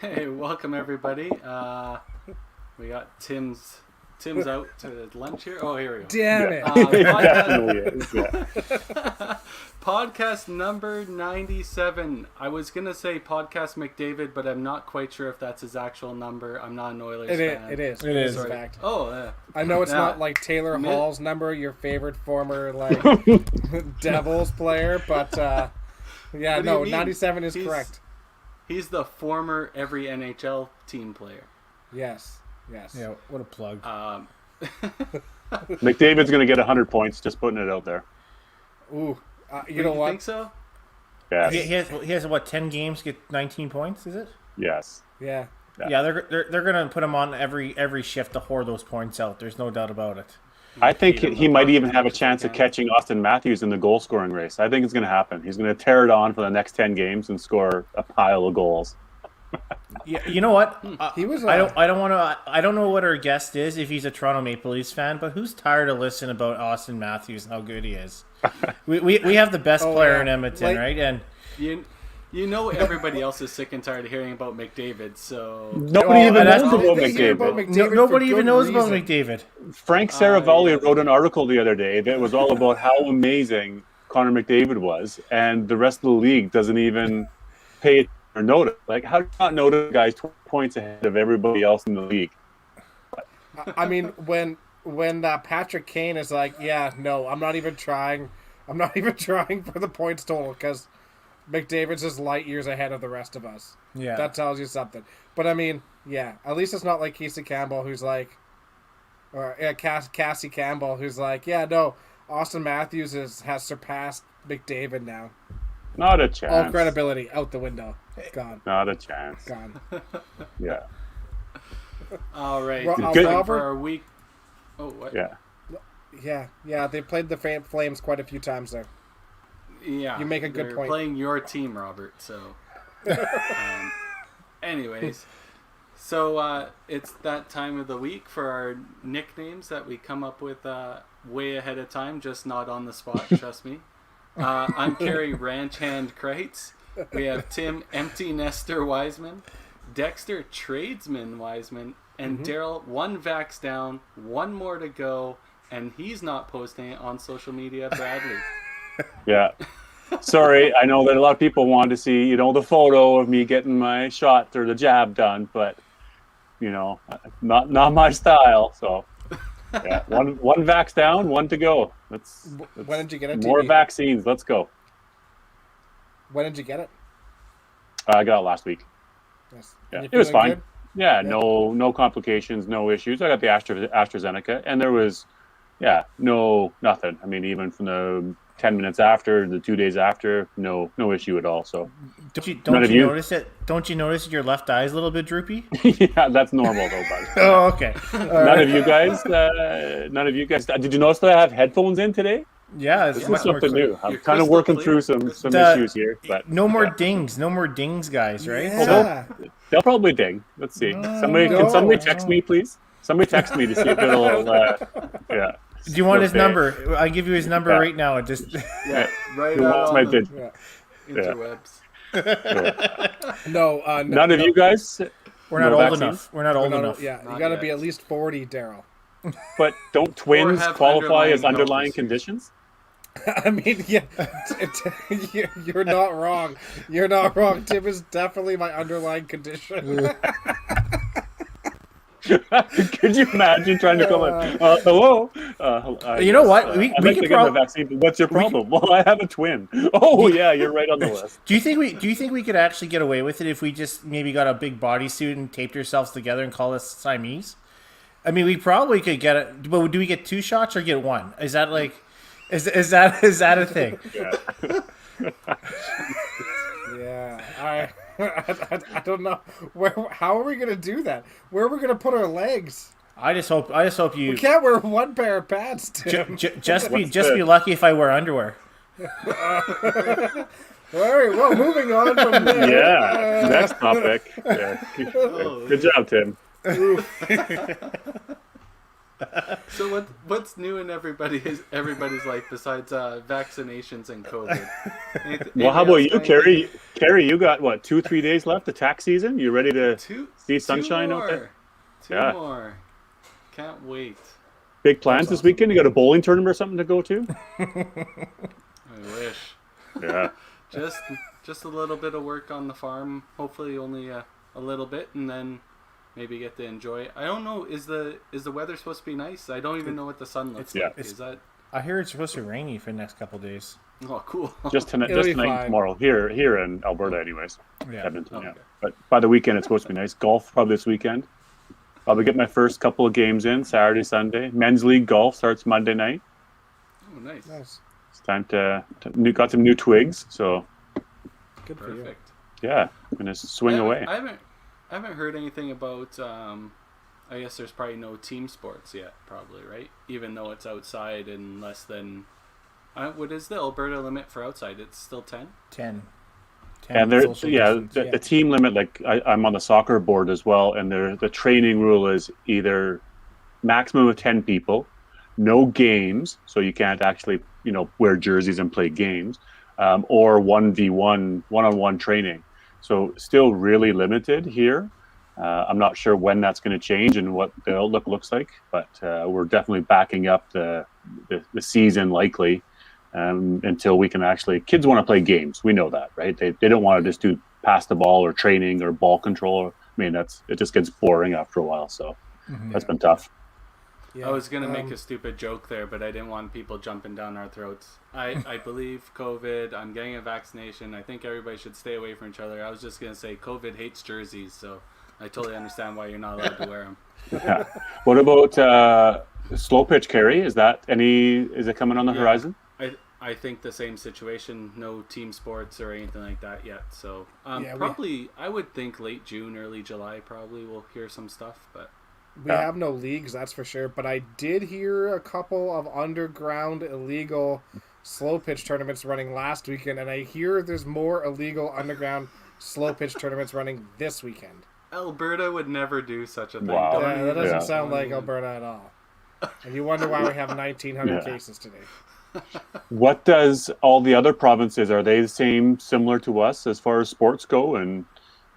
Hey, welcome everybody. We got Tim's out to lunch here. Oh, here we go. Damn it. It definitely is. Yeah. Podcast number 97. I was gonna say podcast McDavid, but I'm not quite sure if that's his actual number. I'm not an Oilers fan. It is. It is. In fact. Oh, yeah. I know it's Yeah. not like Taylor Hall's number, your favorite former Devils player, but What do you mean? 97 is He's- correct. He's the former every NHL team player. Yes. Yeah, what a plug. McDavid's going to get 100 points, just putting it out there. Ooh, you know what? Think so? Yes. He has what, 10 games to get 19 points, is it? Yes. Yeah. Yeah, they're going to put him on every shift to whore those points out. There's no doubt about it. I think he might even have a chance of catching Austin Matthews in the goal scoring race. I think it's going to happen. He's going to tear it on for the next 10 games and score a pile of goals. Yeah, you know what? He was. I don't know what our guest is if he's a Toronto Maple Leafs fan, but who's tired of listening about Austin Matthews and how good he is? We have the best player in Edmonton, right? And You know everybody else is sick and tired of hearing about McDavid, so... Nobody even that's- knows about They hear about McDavid. nobody for even good knows about reason. McDavid. Frank Saravalli yeah. wrote an article the other day that was all about how amazing Connor McDavid was, and the rest of the league doesn't even pay it or notice. Like, how do you not notice the guy's 20 points ahead of everybody else in the league? I mean, when Patrick Kane is like, yeah, no, I'm not even trying for the points total because McDavid's just light years ahead of the rest of us. Yeah. That tells you something. But I mean, yeah, at least it's not like Casey Campbell who's like, or Cassie Campbell who's like, yeah, no, Austin Matthews has surpassed McDavid now. Not a chance. All credibility out the window. Gone. Not a chance. Gone. Yeah. All right. Good. For our week... Oh, what? Yeah. Yeah. They played the Flames quite a few times there. Yeah. You make a good they're point. Playing your team, Robert, so... anyways. So, it's that time of the week for our nicknames that we come up with way ahead of time, just not on the spot, trust me. I'm Kerry Ranch Hand Kreitz. We have Tim Empty Nester Wiseman, Dexter Tradesman Wiseman, and Daryl one vax down, one more to go, and he's not posting it on social media, Bradley. Yeah. Sorry, I know that a lot of people want to see, the photo of me getting my shot or the jab done, but not my style. So, yeah, one vax down, one to go. Let's When did you get it? more TB? vaccines. Let's go. When did you get it? I got it last week. Yes. Yeah, And you it was feeling fine. good? Yeah, no complications, no issues. I got the AstraZeneca, and there was, nothing. I mean, even from the 10 minutes after, the 2 days after, no issue at all. So, Don't you notice it? Don't you notice your left eye is a little bit droopy? yeah, that's normal though, bud. Oh, okay. None of you guys. Did you notice that I have headphones in today? Yeah, it's This much is more something clear. new. I'm You're kind of crystal working clear. through some The- issues here, but No more yeah. dings, guys, right? Yeah. They'll probably ding. Let's see. Somebody no, somebody text me, please? Somebody text me to see if it'll. Yeah. Do you want his Okay. number? I give you his number Yeah. right now. It just Yeah, right Who wants on my the digit? Yeah. interwebs. No, None of you guys. we're not No old vaccines? enough. We're not old enough. Yeah, Not you got to yet. be at least 40, Daryl. But don't twins have qualify as underlying underlying health conditions? I mean, yeah, you're not wrong. You're not wrong. Tim is definitely my underlying condition. Could you imagine trying to call it? Hello. You know what? We I'd like could to get my prob- vaccine. But what's your problem? Well, I have a twin. Oh yeah, you're right on the list. Do you think we could actually get away with it if we just maybe got a big bodysuit and taped ourselves together and call us Siamese? I mean, we probably could get it, but do we get 2 shots or get 1? Is that like, is that a thing? Yeah. Yeah, I don't know how are we gonna do that? Where are we gonna put our legs? I just hope you We can't wear one pair of pants, Tim. just be the- lucky if I wear underwear. All right, well, moving on from there. Yeah. Next topic. Yeah. Good job, Tim. So what's new in everybody's life besides vaccinations and COVID? Well, how about you, Carrie? Carrie, you got what, 2-3 days left of tax season? You ready to see sunshine out there? Two Yeah. more. Can't wait. Big plans this weekend? You got a bowling tournament or something to go to? I wish. Yeah. Just a little bit of work on the farm. Hopefully only a little bit, and then maybe get to enjoy it. I don't know. Is the weather supposed to be nice? I don't even know what the sun looks like. Is that? I hear it's supposed to be rainy for the next couple of days. Oh, cool. Just tonight, It'll be and fine. tomorrow here in Alberta, anyways. Yeah. Edmonton, yeah. Okay. But by the weekend, it's supposed to be nice. Golf probably this weekend. Probably get my first couple of games in Saturday, Sunday. Men's league golf starts Monday night. Oh, nice. Nice. It's time got some new twigs, so Good for you. Perfect. yeah, I'm gonna swing away. I haven't heard anything about. I guess there's probably no team sports yet, probably, right? Even though it's outside and less than. What is the Alberta limit for outside? It's still 10? 10. And there, social yeah, distance, the team limit. Like I'm on the soccer board as well, and the training rule is either maximum of 10 people, no games, so you can't actually wear jerseys and play games, or 1v1 one-on-one training. So still really limited here. I'm not sure when that's going to change and what the outlook looks like, but we're definitely backing up the season likely. Until we can actually, kids want to play games. We know that, right? They don't want to just do pass the ball or training or ball control. I mean, it just gets boring after a while. So that's been tough. Yeah. I was going to make a stupid joke there, but I didn't want people jumping down our throats. I believe COVID. I'm getting a vaccination. I think everybody should stay away from each other. I was just going to say COVID hates jerseys, so I totally understand why you're not allowed to wear them. Yeah. What about slow pitch, Carrie? Is it coming on the horizon? I think the same situation. No team sports or anything like that yet. So Yeah, probably I would think late June, early July. Probably we'll hear some stuff. But We have no leagues, that's for sure. But I did hear a couple of underground illegal slow pitch tournaments running last weekend, and I hear there's more illegal underground slow pitch tournaments running this weekend. Alberta would never do such a thing. Wow. Don't Yeah, that doesn't Yeah. sound like Alberta at all. And you wonder why we have 1,900 Yeah. cases today. What does all the other provinces, are they similar to us as far as sports go and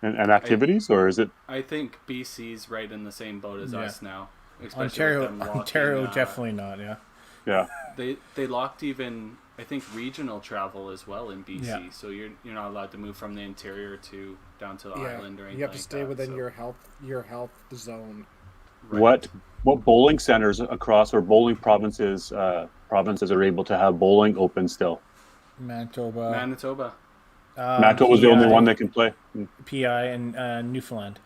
activities, or is it? I think BC's right in the same boat as Yeah. us now. Especially with them locking, Ontario definitely not. Yeah. Yeah. They locked even I think regional travel as well in BC. Yeah. So you're not allowed to move from the interior to down to the Yeah, island or anything. you have to like stay that, within so- your health zone. Right. What bowling centers across or bowling provinces are able to have bowling open still? Manitoba. Manitoba. Manitoba's the only PI, one that can play. PI and Newfoundland.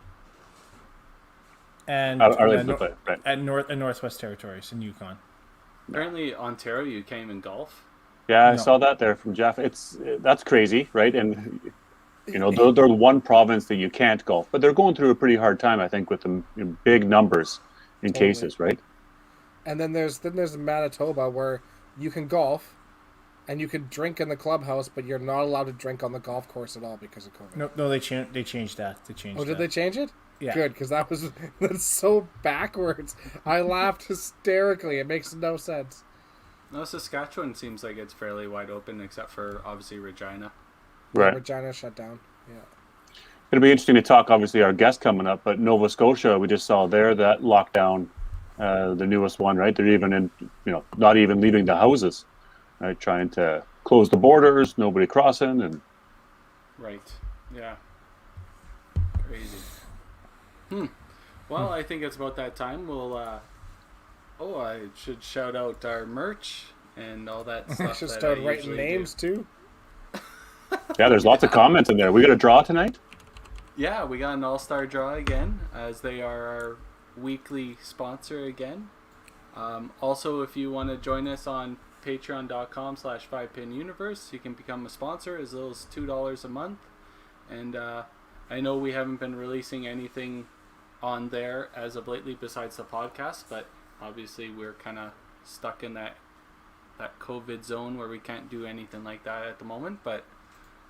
And Are able to play, right? at Northwest Territories in Yukon. Apparently Ontario you can't even golf. Yeah, I No. saw that there from Jeff. That's crazy, right? And they're one province that you can't golf, but they're going through a pretty hard time, I think, with the big numbers in Totally. cases, right? And then there's Manitoba where you can golf and you can drink in the clubhouse, but you're not allowed to drink on the golf course at all because of COVID. No, they changed that. They changed. Oh, did that. they change it? Yeah. Good, because that's so backwards. I laughed hysterically. It makes no sense. No, Saskatchewan seems like it's fairly wide open, except for obviously Regina. Right. Regina shut down. Yeah. It'll be interesting to talk. Obviously, our guest coming up, but Nova Scotia, we just saw there that lockdown, the newest one, right? They're even not even leaving the houses, right? Trying to close the borders, nobody crossing, and Right. Yeah. Crazy. Well, I think it's about that time. We'll. I should shout out our merch and all that I stuff. should that start I writing usually names too. yeah, there's lots of comments in there. We got a draw tonight. Yeah, we got an all-star draw again, as they are our weekly sponsor again. Also, if you want to join us on patreon.com/5pinuniverse, you can become a sponsor as little as $2 a month. And I know we haven't been releasing anything on there as of lately besides the podcast, but obviously we're kind of stuck in that COVID zone where we can't do anything like that at the moment, but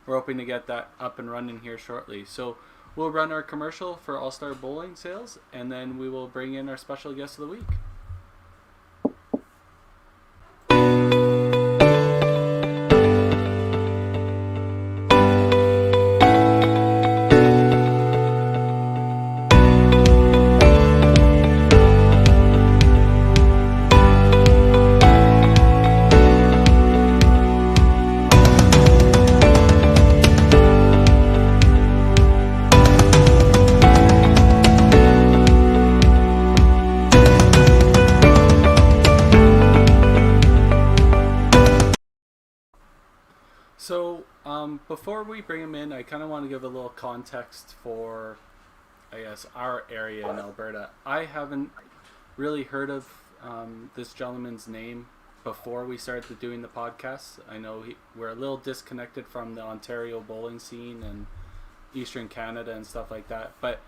we're hoping to get that up and running here shortly. So we'll run our commercial for All-Star Bowling Sales, and then we will bring in our special guest of the week. Before we bring him in, I kind of want to give a little context for, I guess, our area in Alberta. I haven't really heard of this gentleman's name before we started doing the podcast. I know we're a little disconnected from the Ontario bowling scene and Eastern Canada and stuff like that, but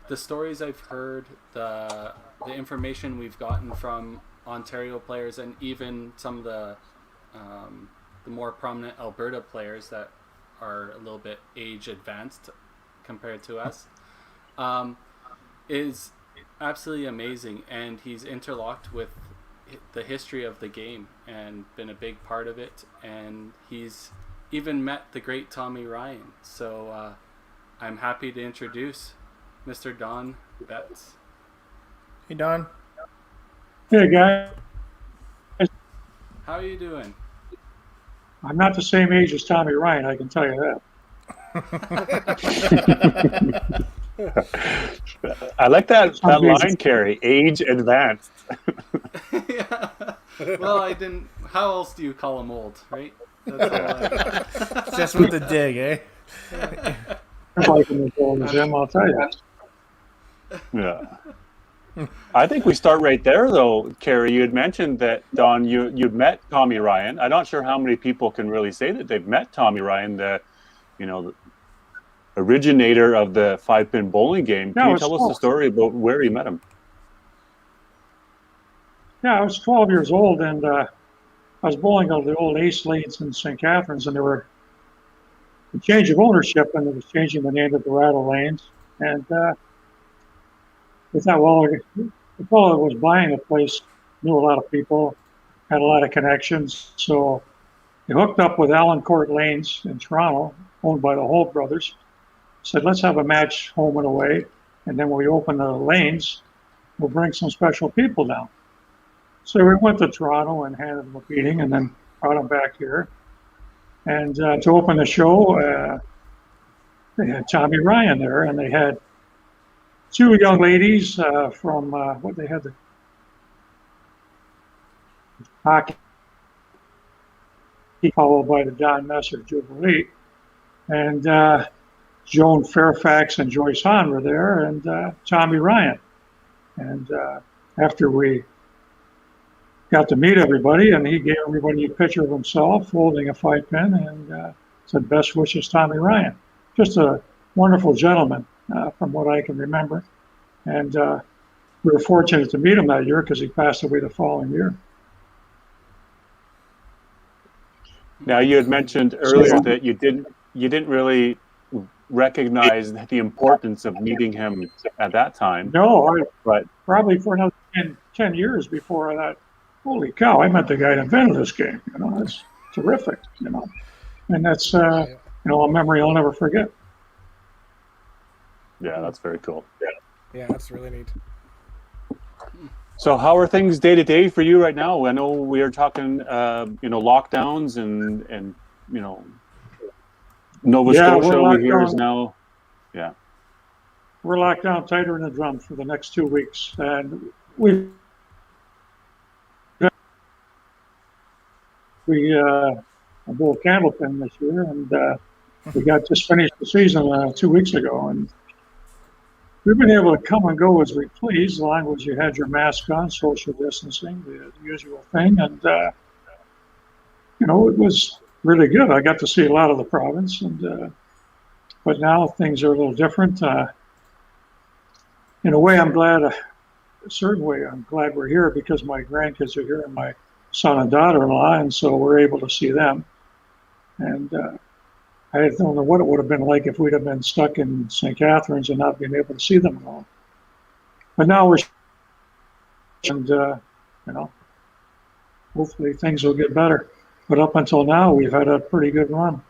the stories I've heard, the information we've gotten from Ontario players, and even some of the more prominent Alberta players that are a little bit age advanced compared to us, is absolutely amazing. And he's interlocked with the history of the game and been a big part of it. And he's even met the great Tommy Ryan. So I'm happy to introduce Mr. Don Betts. Hey, Don. Hey, guys. How are you doing? I'm not the same age as Tommy Ryan, I can tell you that. I like that Amazing. line, Carrie. Age advanced. Yeah. Well, I didn't. How else do you call him old, right? That's all I... Just with the dig, eh? I'm liking as old as him, I'll tell you. Yeah. I think we start right there, though, Carrie. You had mentioned that, Don, you'd met Tommy Ryan. I'm not sure how many people can really say that they've met Tommy Ryan, the originator of the 5-pin bowling game. Can you tell us the story about where you met him? Yeah, I was 12 years old, and I was bowling out of the old Ace Lanes in St. Catharines, and there were a change of ownership, and it was changing the name of Dorado Lanes. And we thought, well, the fellow that was buying the place knew a lot of people, had a lot of connections. So he hooked up with Allen Court Lanes in Toronto, owned by the Holt brothers. Said, let's have a match home and away. And then when we open the lanes, we'll bring some special people down. So we went to Toronto and handed them a beating and then brought them back here. And to open the show, they had Tommy Ryan there, and they had two young ladies from they had the hockey, followed by the Don Messer Jubilee, and Joan Fairfax and Joyce Hahn were there, and Tommy Ryan. And after we got to meet everybody, and he gave everybody a picture of himself holding a 5-pin and said, "Best wishes, Tommy Ryan." Just a wonderful gentleman. From what I can remember. And we were fortunate to meet him that year because he passed away the following year. Now, you had mentioned earlier that you didn't really recognize the importance of meeting him at that time. No, but probably for another 10 years before that. Holy cow, I met the guy that invented this game. It's terrific, And that's, a memory I'll never forget. Yeah, that's very cool. Yeah, that's really neat. So how are things day to day for you right now? I know we are talking, lockdowns and Nova Scotia over here is now, yeah. We're locked down tighter than a drum for the next 2 weeks. And we bowled Candlepin this year, and we just finished the season 2 weeks ago. And we've been able to come and go as we please, as long as you had your mask on, social distancing, the usual thing. And, it was really good. I got to see a lot of the province, and but now things are a little different. In a way, I'm glad, a certain way, I'm glad we're here because my grandkids are here and my son and daughter-in-law, and so we're able to see them. And I don't know what it would have been like if we'd have been stuck in St. Catharines and not being able to see them at all. But now we're, and hopefully things will get better. But up until now, we've had a pretty good run.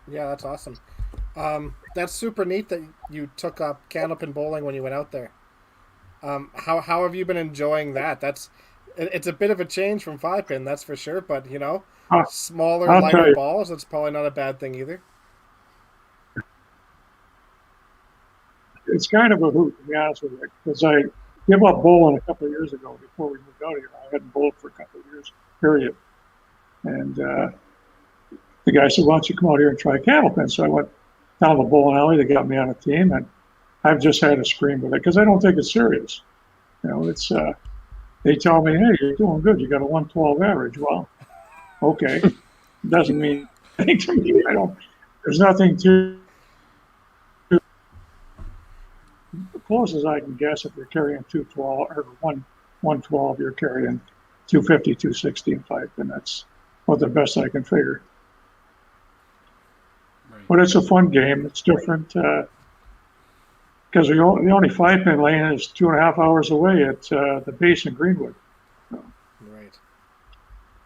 Yeah, that's awesome. That's super neat that you took up Candlepin bowling when you went out there. How have you been enjoying that? It's a bit of a change from 5-pin, that's for sure. But smaller, lighter balls, that's probably not a bad thing either. It's kind of a hoot, to be honest with you, because I gave up bowling a couple of years ago before we moved out here. I hadn't bowled for a couple of years, period. And the guy said, "Why don't you come out here and try Candlepin?" So I went down the bowling alley. They got me on a team, and I've just had to scream with it because I don't take it serious. You know, it's they tell me, "Hey, you're doing good. You got a 112 average." Well, okay, doesn't mean anything to me. I don't. There's nothing to. The closest I can guess, if you're carrying 212 or 112, you're carrying 250, 260 in pipe, and that's what the best I can figure. Right. But it's a fun game. It's different because the only 5-pin lane is 2.5 hours away at the base in Greenwood. Right.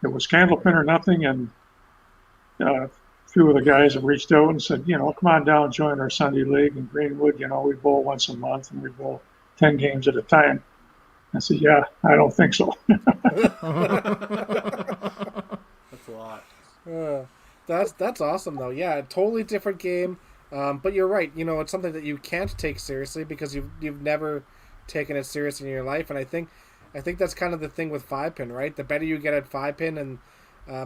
It was Candlepin or nothing, and a few of the guys have reached out and said, come on down, join our Sunday league in Greenwood. We bowl once a month, and we bowl 10 games at a time. I said, yeah, I don't think so. That's a lot. That's awesome though. Yeah, a totally different game. But you're right. It's something that you can't take seriously because you've never taken it seriously in your life. And I think that's kind of the thing with 5-pin, right? The better you get at 5-pin and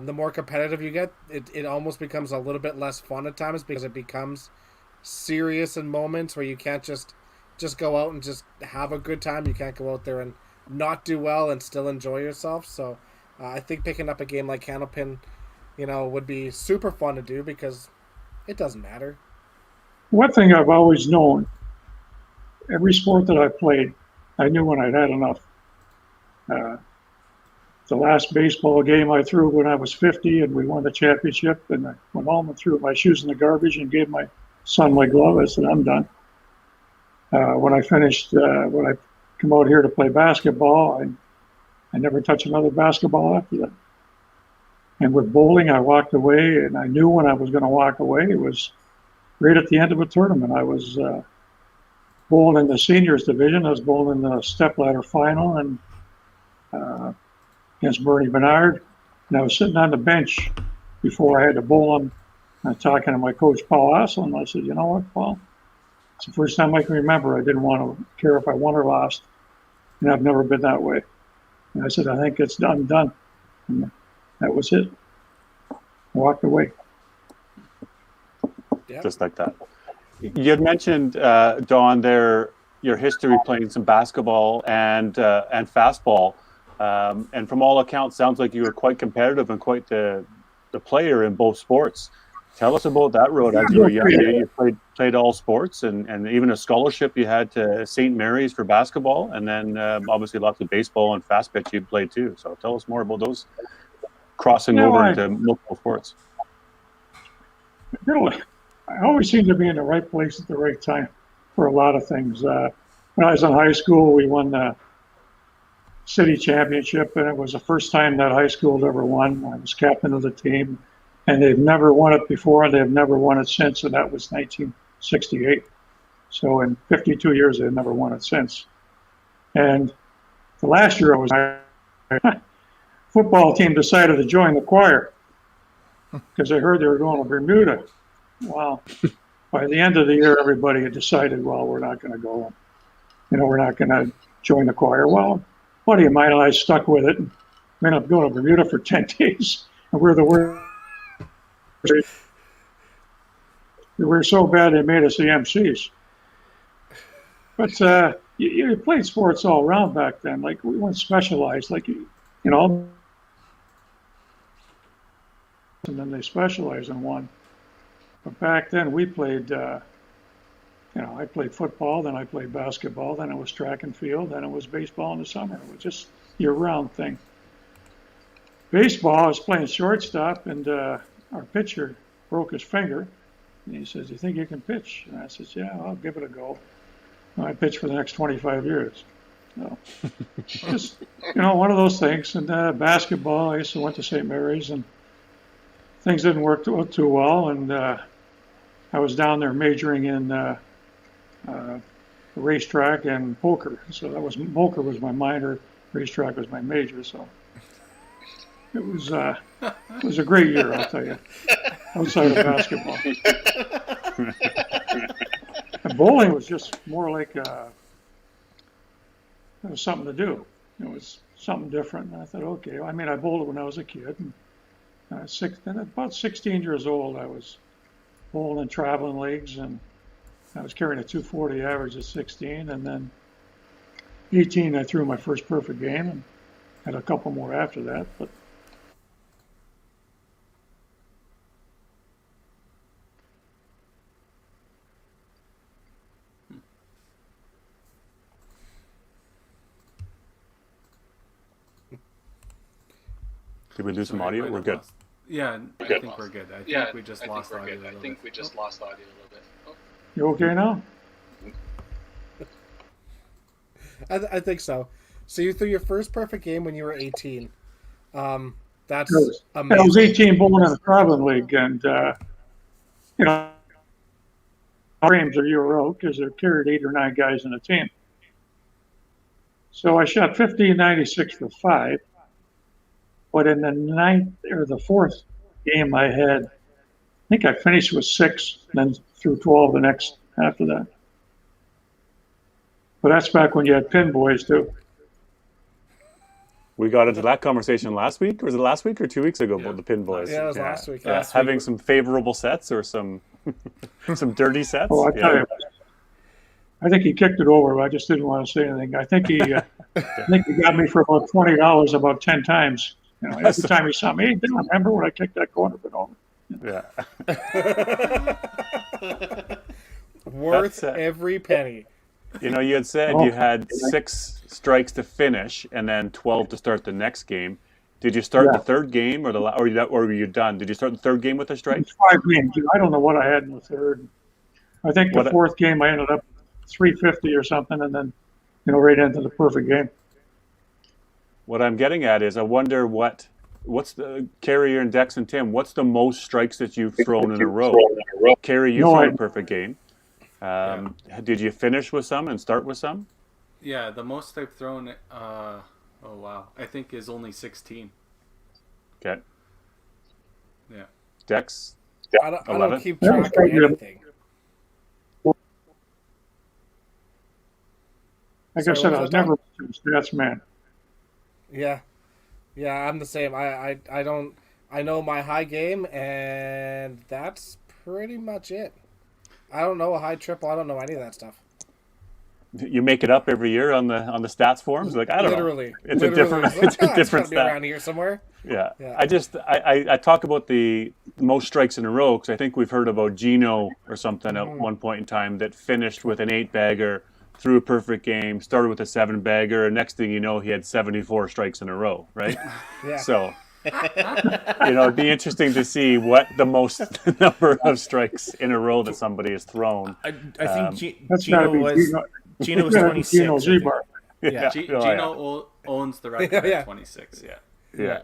the more competitive you get, it almost becomes a little bit less fun at times because it becomes serious in moments where you can't just go out and just have a good time. You can't go out there and not do well and still enjoy yourself. So I think picking up a game like Candlepin, would be super fun to do because it doesn't matter. One thing I've always known, every sport that I played, I knew when I'd had enough. The last baseball game I threw when I was 50 and we won the championship, and I went home and threw my shoes in the garbage and gave my son my glove. I said, I'm done. When I finished, when I come out here to play basketball, I never touched another basketball after that. And with bowling, I walked away, and I knew when I was going to walk away. It was right at the end of a tournament. I was bowling in the seniors division. I was bowling in the stepladder final and against Bernie Bernard. And I was sitting on the bench before I had to bowl him. Talking to my coach, Paul Asselin. I said, you know what, Paul? It's the first time I can remember I didn't want to care if I won or lost. And I've never been that way. And I said, I think it's done. And that was it. I walked away. Yeah. Just like that. You had mentioned, Don, your history playing some basketball and fastball. And from all accounts, sounds like you were quite competitive and quite the player in both sports. Tell us about that road as you were young. You played all sports and even a scholarship you had to St. Mary's for basketball, and then obviously lots of baseball and fast pitch you played too. So tell us more about those crossing over into multiple sports. I always seem to be in the right place at the right time for a lot of things. When I was in high school, we won the city championship, and it was the first time that high school had ever won. I was captain of the team. And they've never won it before, and they've never won it since, and that was 1968. So in 52 years, they've never won it since. And the last year I was football team decided to join the choir because they heard they were going to Bermuda. Well, by the end of the year, everybody had decided, well, we're not going to go. We're not going to join the choir. Well, a buddy of mine and I stuck with it and we ended up going to Bermuda for 10 days. And we're the worst. We were so bad they made us the MCs. But you played sports all around back then. Like we weren't specialized. Like and then they specialized in one. But back then we played. I played football, then I played basketball, then it was track and field, then it was baseball in the summer. It was just year-round thing. Baseball, I was playing shortstop, and our pitcher broke his finger, and he says, you think you can pitch? And I says, yeah, I'll give it a go. And I pitched for the next 25 years. So, just, one of those things. And basketball, I used to went to St. Mary's, and things didn't work too well. And I was down there majoring in the racetrack and poker. So poker was my minor, racetrack was my major. So it was a great year, I'll tell you, outside of basketball. And bowling was just more like it was something to do. It was something different. And I thought, okay. I bowled when I was a kid. And about 16 years old, I was bowling in traveling leagues, and I was carrying a 240 average at 16, and then 18, I threw my first perfect game, and had a couple more after that. But Did we lose some Sorry, audio? might We're have good. lost- Yeah, I think we're good. I think we just lost audio. a little bit. lost audio a little bit. Oh. you okay now? I think so. So you threw your first perfect game when you were 18. That's I was amazing. 18 bowling in a traveling league, and you know, frames are year out because they're carried 8 or 9 guys in a team. So I shot 1596 for 5, but in the ninth or the fourth game I think I finished with 6, then threw 12 the next after that. But that's back when you had pin boys too. We got into that conversation last week, or was it last week or 2 weeks ago Yeah. about the pin boys? Yeah, it was last week. Yeah. Having some favorable sets or some some dirty sets. Oh, I tell you, I think he kicked it over, but I just didn't want to say anything. I think he got me for about $20 about 10 times. You know, every time he saw me, hey, Dylan, remember when I kicked that corner but over? Yeah. Worth That's, every penny. You know, you had said you had 6 strikes to finish and then 12 to start the next game. Did you start the third game, or were you done? Did you start the third game with a strike? It's 5 games. I don't know what I had in the third. I think the fourth game I ended up 350 or something, and then right into the perfect game. What I'm getting at is, I wonder what's the Carrier and Dex and Tim? What's the most strikes that you've thrown in a row? Carrie, you threw a perfect game. Did you finish with some and start with some? Yeah, the most I've thrown. Oh wow, I think is only 16. Okay. Yeah. Dex. I don't keep track of anything. Like I said, I was never a stats man. Yeah, I'm the same. I don't. I know my high game, and that's pretty much it. I don't know a high triple. I don't know any of that stuff. You make it up every year on the stats forums. Like, I don't know. It's a different stat around here somewhere. Yeah. I talk about the most strikes in a row because I think we've heard about Gino or something at one point in time that finished with an 8-bagger, threw a perfect game, started with a 7-bagger, and next thing you know, he had 74 strikes in a row, right? Yeah. So, it'd be interesting to see what the most number of strikes in a row that somebody has thrown. I think Gino was 26. Gino Zibar. Yeah. Gino owns the record at 26. Yeah.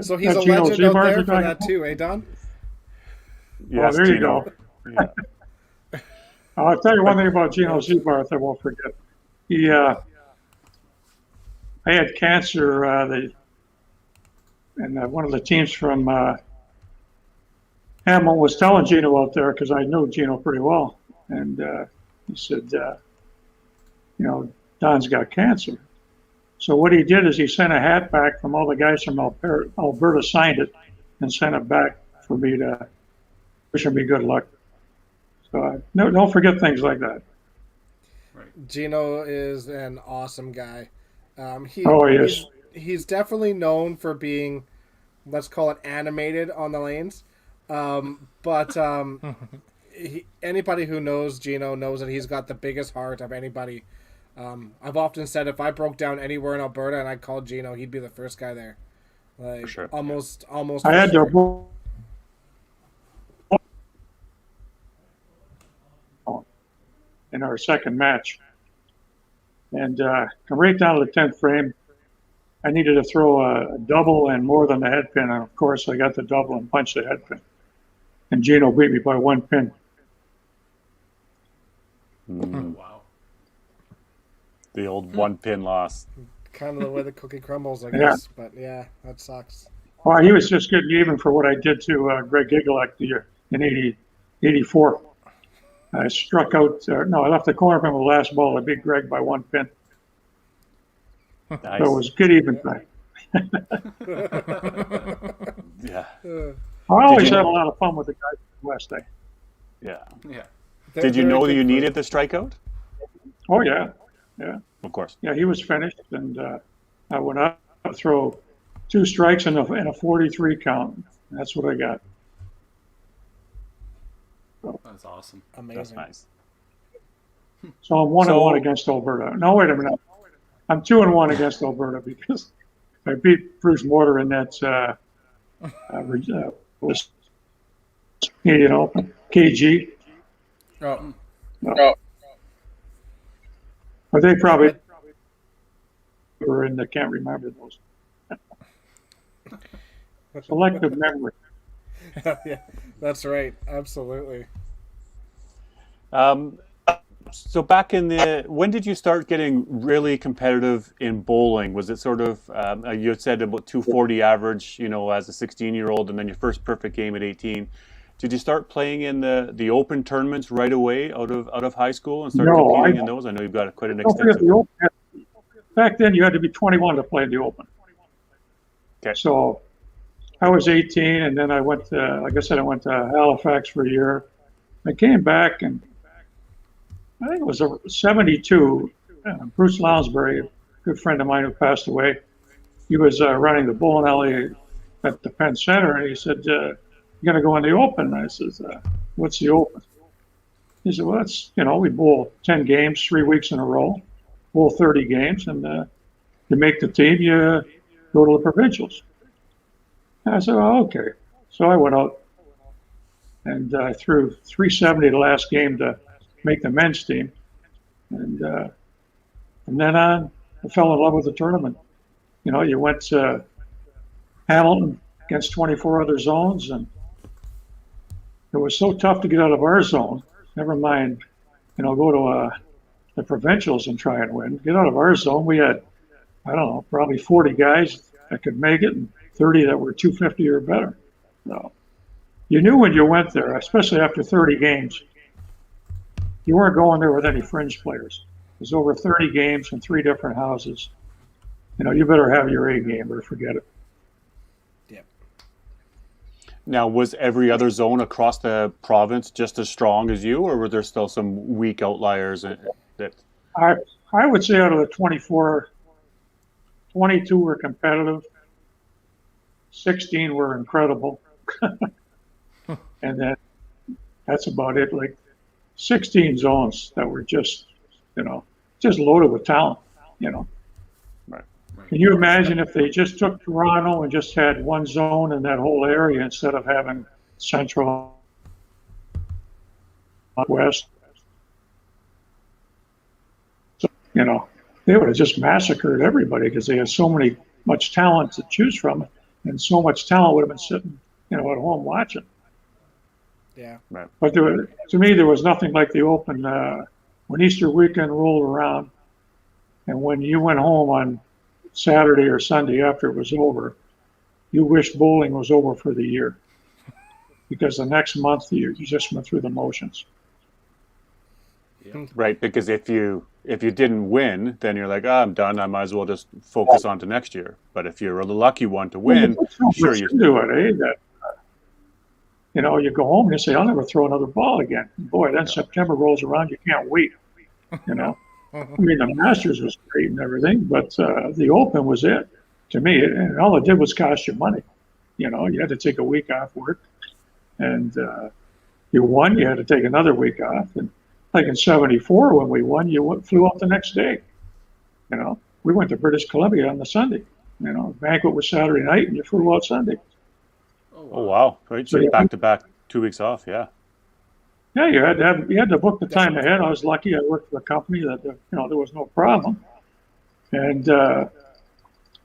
So he's a legend out there for that too, eh, Don? Yes, there you Gino. go. Yeah. I'll tell you one thing about Gino Zibarth I won't forget. I had cancer. And one of the teams from Hamilton was telling Gino out there, because I knew Gino pretty well, and he said, Don's got cancer. So what he did is he sent a hat back from all the guys from Alberta, signed it, and sent it back for me to wish me good luck. So don't forget things like that. Right. Gino is an awesome guy. He is. He's definitely known for being, let's call it, animated on the lanes. But anybody who knows Gino knows that he's got the biggest heart of anybody. I've often said if I broke down anywhere in Alberta and I called Gino, he'd be the first guy there. Like, for sure. Almost. I had to in our second match, and come right down to the 10th frame. I needed to throw a double and more than the head pin, and of course I got the double and punched the head pin. And Gino beat me by 1 pin. Wow. The old 1-pin loss. Kind of the way the cookie crumbles, I guess. But yeah, that sucks. Well, he was just getting even for what I did to Greg Gigalek in 84. I struck out, I left the corner from the last ball. I beat Greg by 1 pin. Nice. So it was good even. Yeah. Uh, I always you- had a lot of fun with the guys from the West. Yeah. Yeah. they're Did you very know that good you crew. needed the strikeout? Oh yeah, yeah, Of course. yeah. He was finished, and I went up to throw 2 strikes in a 43 count. That's what I got. That's awesome. That's Amazing. nice. So I'm 1-1 So- against Alberta. No, wait a minute. I'm 2-1 against Alberta because I beat Bruce Mortar in that was KG. Oh, But they probably were in the, can't remember those. Selective memory. yeah, that's right. Absolutely. So back in when did you start getting really competitive in bowling? Was it sort of, you had said about 240 average, as a 16-year-old, and then your first perfect game at 18. Did you start playing in the open tournaments right away out of high school and start No, competing in those? I know you've got quite an Don't forget extensive. the Open. Back then, you had to be 21 to play the Open. Okay. So I was 18, and then I went to, like I said, I went to Halifax for a year. I came back, and I think it was 72. Bruce Lounsbury, a good friend of mine who passed away, he was running the bowling alley at the Penn Center, and he said, "You're going to go in the Open?" I says, "What's the Open?" He said, "Well, it's, we bowl 10 games, 3 weeks in a row, bowl 30 games, and you make the team, you go to the provincials." And I said, "Oh, okay." So I went out and I threw 370 the last game to make the men's team. And from then on, I fell in love with the tournament. You went to Hamilton against 24 other zones, and it was so tough to get out of our zone. Never mind, go to the provincials and try and win. Get out of our zone. We had, I don't know, probably 40 guys that could make it, and 30 that were 250 or better. So you knew when you went there, especially after 30 games, you weren't going there with any fringe players. It was over 30 games in 3 different houses. You better have your A game or forget it. Now, was every other zone across the province just as strong as you, or were there still some weak outliers that? I would say out of the 24, 22 were competitive, 16 were incredible, and then that's about it. Like 16 zones that were just loaded with talent. Right. Can you imagine if they just took Toronto and just had one zone in that whole area instead of having Central, West? So, they would have just massacred everybody because they had much talent to choose from, and so much talent would have been sitting, at home watching. Yeah. But to me, there was nothing like the Open when Easter weekend rolled around, and when you went home on Saturday or Sunday after it was over, you wished bowling was over for the year, because the next month you just went through the motions. Right, because if you didn't win, then you're like, I'm done. I might as well just focus on to next year. But if you're the lucky one to win, sure you do it, eh? That, you go home and you say, I'll never throw another ball again. Boy, then September rolls around, you can't wait. I mean, the Masters was great and everything, but the Open was it to me. And all it did was cost you money. You had to take a week off work, and you won, you had to take another week off. And like in '74, when we won, you flew up the next day. We went to British Columbia on the Sunday. Banquet was Saturday night, and you flew out Sunday. Oh wow! Right, so back to back, 2 weeks off. Yeah. Yeah, you had to book the time ahead. I was lucky. I worked for a company that there was no problem. And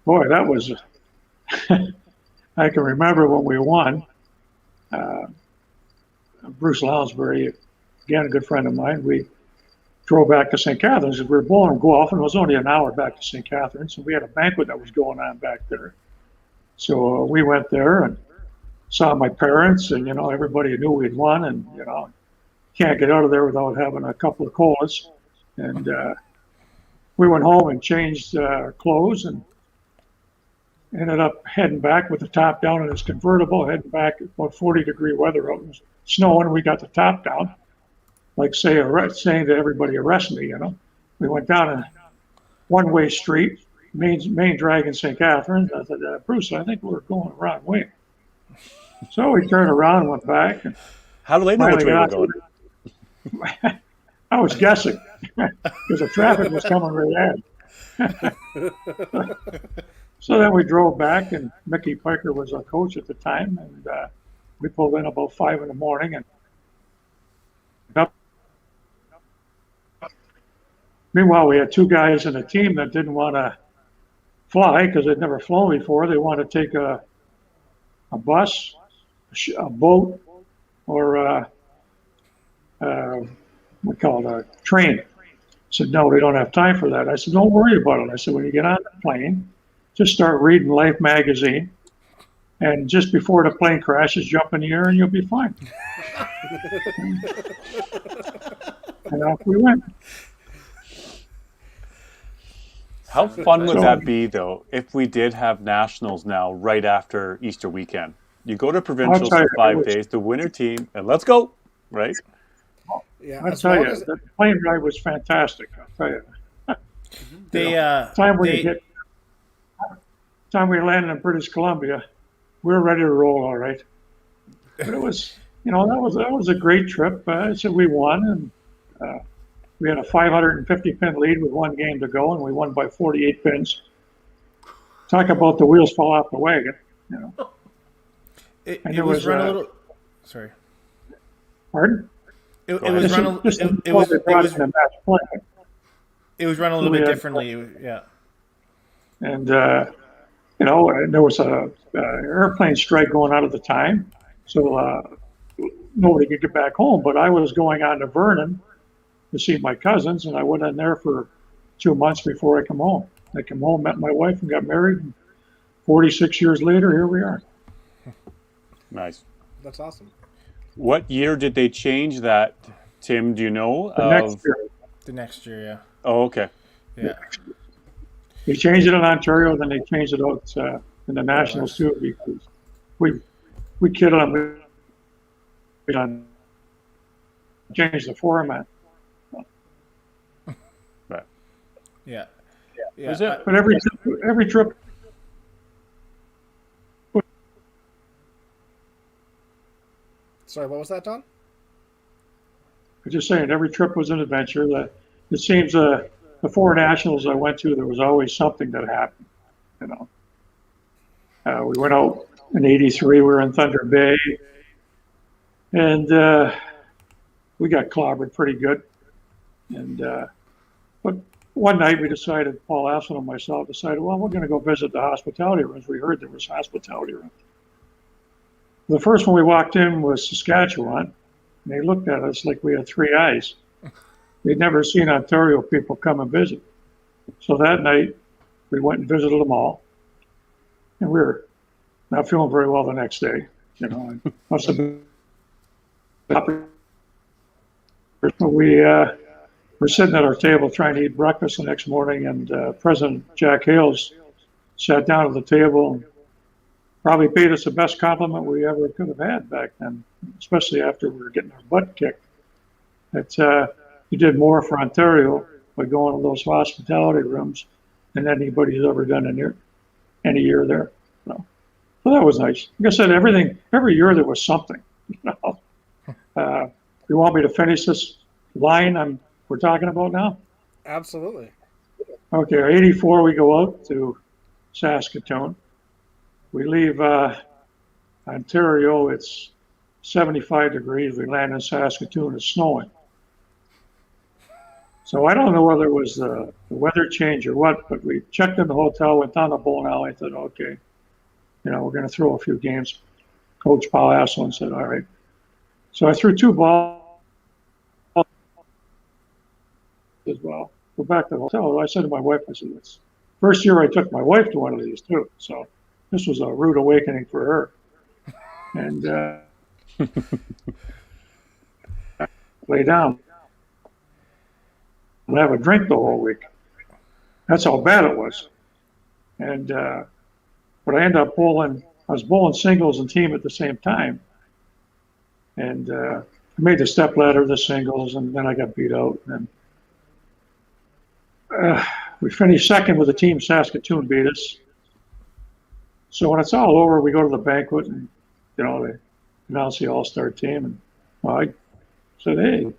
boy, that was. I can remember when we won. Bruce Lounsbury, again a good friend of mine. We drove back to St. Catharines. We were bowling golf, and it was only an hour back to St. Catharines. And we had a banquet that was going on back there. So we went there and saw my parents, and everybody knew we'd won, and can't get out of there without having a couple of colas. And we went home and changed our clothes, and ended up heading back with the top down in his convertible, heading back about 40-degree weather out. It was snowing. We got the top down, like saying to everybody, arrest me, We went down a one-way street, main drag in St. Catharines. I said, Bruce, I think we're going the wrong way. So we turned around, went back, and How do they know which way we're going? I was guessing because the traffic was coming right at. So then we drove back, and Mickey Piker was our coach at the time, and we pulled in about 5 in the morning, and up. Meanwhile, we had two guys in the team that didn't want to fly because they'd never flown before. They wanted to take a bus, a boat, or we call it a train. I said, no, they don't have time for that. I said, don't worry about it. I said, when you get on the plane, just start reading Life magazine, and just before the plane crashes, jump in the air and you'll be fine. And off we went. How fun would that be, though, if we did have nationals now right after Easter weekend? You go to provincials for 5 days, the winner team, and let's go, right? Yeah, I'll tell you, the plane ride was fantastic. I'll tell you. Time we landed in British Columbia, we were ready to roll, all right. But it was, that was a great trip. I said we won, and we had a 550 pin lead with 1 game to go, and we won by 48 pins. Talk about the wheels fall off the wagon, It was run a little. Sorry. Pardon? It was run. It was run a little bit differently. Yeah. And there was a airplane strike going on at the time, so nobody could get back home. But I was going on to Vernon to see my cousins, and I went in there for 2 months before I come home. I came home, met my wife, and got married. And 46 years later, here we are. Nice. That's awesome. What year did they change that, Tim? Do you know? Next year. The next year, yeah. Oh, okay. Yeah. They changed it in Ontario, then they changed it out in the Nationals too, because we kidded them. We changed the format. Right. Yeah. Is it? But every trip. Sorry, what was that, Don? I'm just saying, every trip was an adventure. That it seems the 4 nationals I went to, there was always something that happened. We went out in '83. We were in Thunder Bay, and we got clobbered pretty good. And but one night we decided, Paul Aslan and myself decided, well, we're going to go visit the hospitality rooms. We heard there was hospitality rooms. The first one we walked in was Saskatchewan, and they looked at us like we had 3 eyes. They'd never seen Ontario people come and visit. So that night, we went and visited them all, and we were not feeling very well the next day. Must have been. We were sitting at our table trying to eat breakfast the next morning, and President Jack Hales sat down at the table and probably paid us the best compliment we ever could have had back then, especially after we were getting our butt kicked. That he did more for Ontario by going to those hospitality rooms than anybody's ever done in any year there. So that was nice. Like I said, every year there was something. You want me to finish this line we're talking about now? Absolutely. Okay, 84 we go out to Saskatoon. We leave Ontario, it's 75 degrees. We land in Saskatoon, it's snowing. So I don't know whether it was the weather change or what, but we checked in the hotel, went down the bowling alley, and said, okay, we're going to throw a few games. Coach Paul Aslan said, all right. So I threw 2 balls as well. Go back to the hotel. I said to my wife, I said, it's first year I took my wife to one of these too. So this was a rude awakening for her. And lay down and have a drink the whole week. That's how bad it was. And but I ended up bowling. I was bowling singles and team at the same time, and I made the step ladder, the singles, and then I got beat out. And we finished second with the team. Saskatoon beat us. So when it's all over, we go to the banquet, and they announce the all-star team. And I said, "Hey,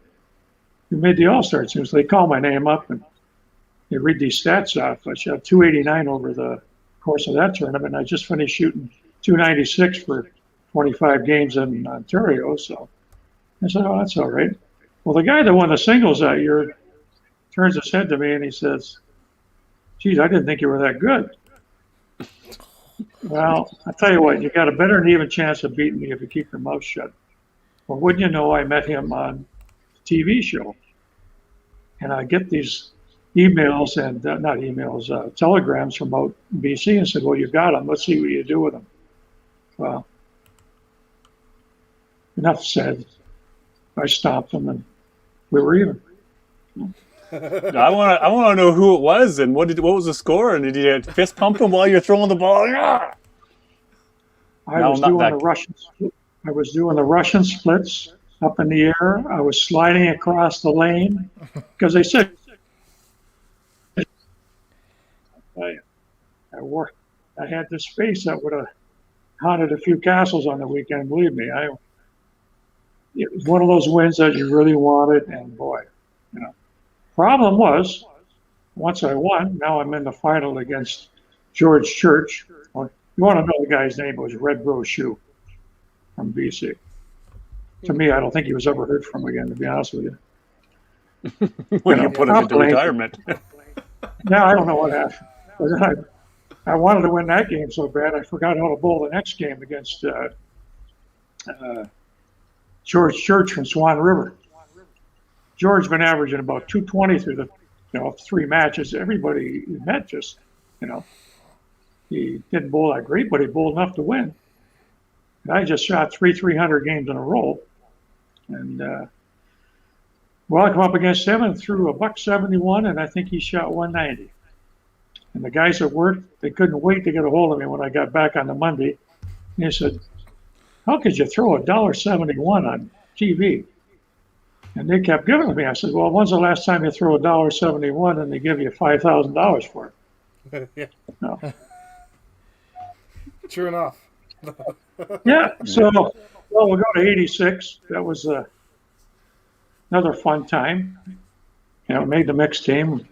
you made the all-star team." So they call my name up and they read these stats off. I shot 289 over the course of that tournament. I just finished shooting 296 for 25 games in Ontario. So I said, "Oh, that's all right." Well, the guy that won the singles that year turns his head to me and he says, "Geez, I didn't think you were that good." Well, I tell you what, you got a better than even chance of beating me if you keep your mouth shut. Well, wouldn't you know, I met him on a TV show. And I get these emails and not emails, telegrams from out in BC and said, "Well, you got them. Let's see what you do with them." Well, enough said. I stopped them and we were even. I want to know who it was and what was the score, and did you fist pump him while you're throwing the ball? Yeah. I was doing the Russian splits up in the air. I was sliding across the lane because they said I had this face that would have haunted a few castles on the weekend. Believe me, it was one of those wins that you really wanted, and boy, Problem was, once I won, now I'm in the final against George Church. Well, you want to know the guy's name? It was Red Rose Shoe from BC. To me, I don't think he was ever heard from again, to be honest with you. When you put him into retirement. Yeah, I don't know what happened. I wanted to win that game so bad, I forgot how to bowl the next game against George Church from Swan River. George been averaging about 220 through the 3 matches. Everybody he met just, he didn't bowl that great, but he bowled enough to win. And I just shot 300 games in a row. And, I come up against him and threw a $171, and I think he shot 190. And the guys at work, they couldn't wait to get a hold of me when I got back on the Monday. And they said, "How could you throw $1.71 on TV?" And they kept giving it to me. I said, "Well, when's the last time you threw $1.71 and they give you $5,000 for it?" Yeah. No. True enough. Yeah. So, we'll go to 86. That was another fun time. Made the mixed team.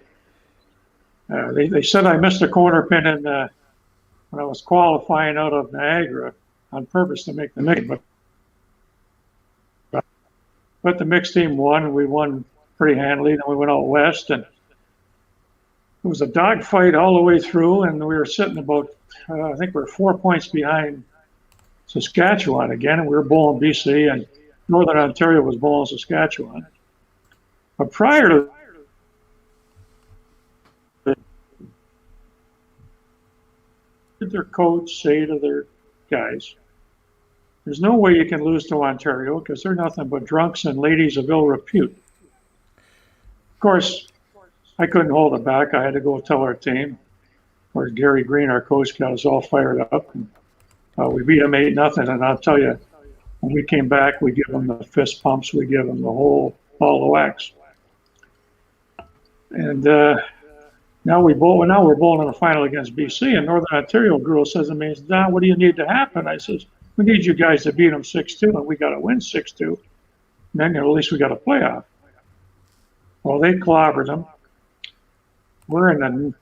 They said I missed a corner pin when I was qualifying out of Niagara on purpose to make the mix, but the mixed team won, and we won pretty handily. Then we went out west, and it was a dogfight all the way through, and we were sitting about, I think we were 4 points behind Saskatchewan again, and we were bowling BC, and Northern Ontario was bowling Saskatchewan. But prior to their coach say to their guys, "There's no way you can lose to Ontario because they're nothing but drunks and ladies of ill repute." Of course, I couldn't hold it back. I had to go tell our team, where Gary Green, our coach, got us all fired up. And, we beat them 8-0, and I'll tell you, when we came back, we give them the fist pumps, we give them the whole ball of wax. And now we're bowling in the final against BC, and Northern Ontario girl says to me, "Don, what do you need to happen?" I says, "We need you guys to beat them 6-2, and we got to win 6-2. And then at least we got a playoff." Well, they clobbered them. We're in a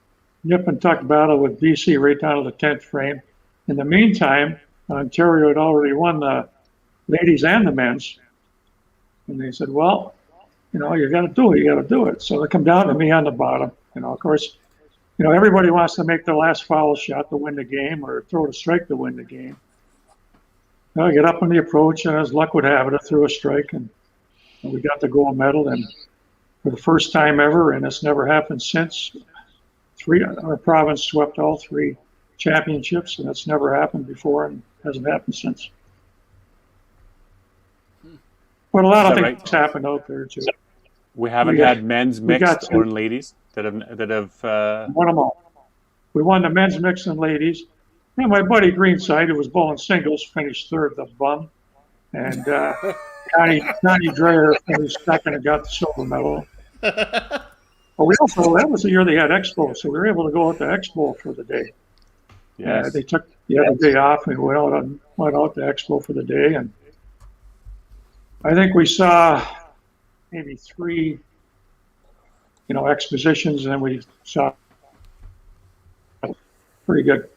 nip and tuck battle with BC right down to the 10th frame. In the meantime, Ontario had already won the ladies and the men's. And they said, "Well, you got to do it. You got to do it." So they come down to me on the bottom. Of course, everybody wants to make the last foul shot to win the game or throw a strike to win the game. I get up on the approach, and as luck would have it, I threw a strike, and we got the gold medal. And for the first time ever, and it's never happened since, our province swept all 3 championships, and it's never happened before and hasn't happened since. But a lot of things happened out there too. We haven't had men's mixed or ladies that have won them all. We won the men's mixed and ladies, And my buddy Greenside, who was bowling singles, finished third, the bum. And Connie Dreyer finished second and got the silver medal. But we also, that was the year they had Expo, so we were able to go out to Expo for the day. Yes. They took the other day off and we went out to Expo for the day. And I think we saw maybe 3, expositions, and then we saw pretty good.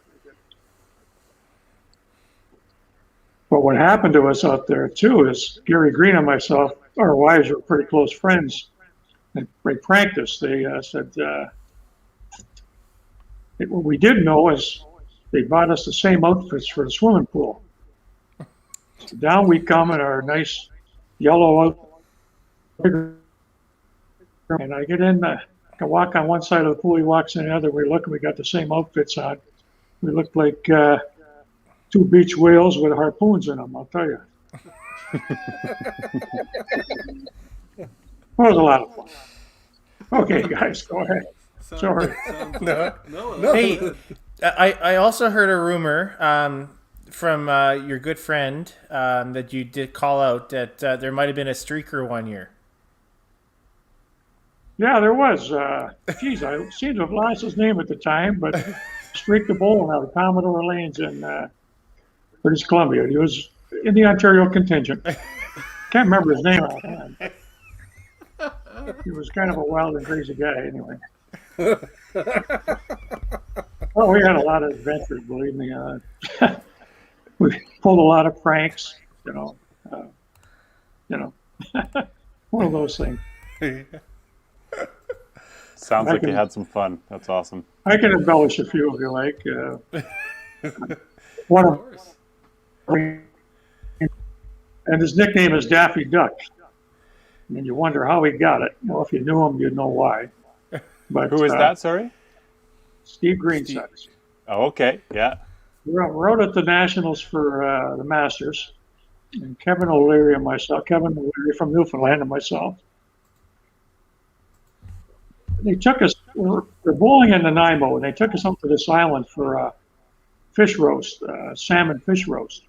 But what happened to us out there too is Gary Green and myself, our wives were pretty close friends. And they pranked us. They said, what we didn't know is they bought us the same outfits for the swimming pool. So down we come in our nice yellow outfit. And I get in, I walk on one side of the pool, he walks in the other. We look and we got the same outfits on. We looked like 2 beach whales with harpoons in them, I'll tell you. It was a lot of fun. Okay, guys, go ahead. Sorry. No. Hey, I also heard a rumor from your good friend that you did call out that there might have been a streaker one year. Yeah, there was. Geez, I seem to have lost his name at the time, but streaked the bowl out of Commodore Lanes in British Columbia. He was in the Ontario contingent. Can't remember his name offhand. He was kind of a wild and crazy guy, anyway. Well, we had a lot of adventures, believe me. We pulled a lot of pranks, one of those things. Sounds like you had some fun. That's awesome. I can embellish a few if you like. One of and his nickname is Daffy Duck. And you wonder how he got it. Well, if you knew him, you'd know why. But Who is that, sorry? Steve Greenside. Oh, okay. Yeah. We're out at the Nationals for the Masters. And Kevin O'Leary and myself, Kevin O'Leary from Newfoundland and myself. They took us, we're bowling in Nanaimo, and they took us up to this island for fish roast, salmon fish roast.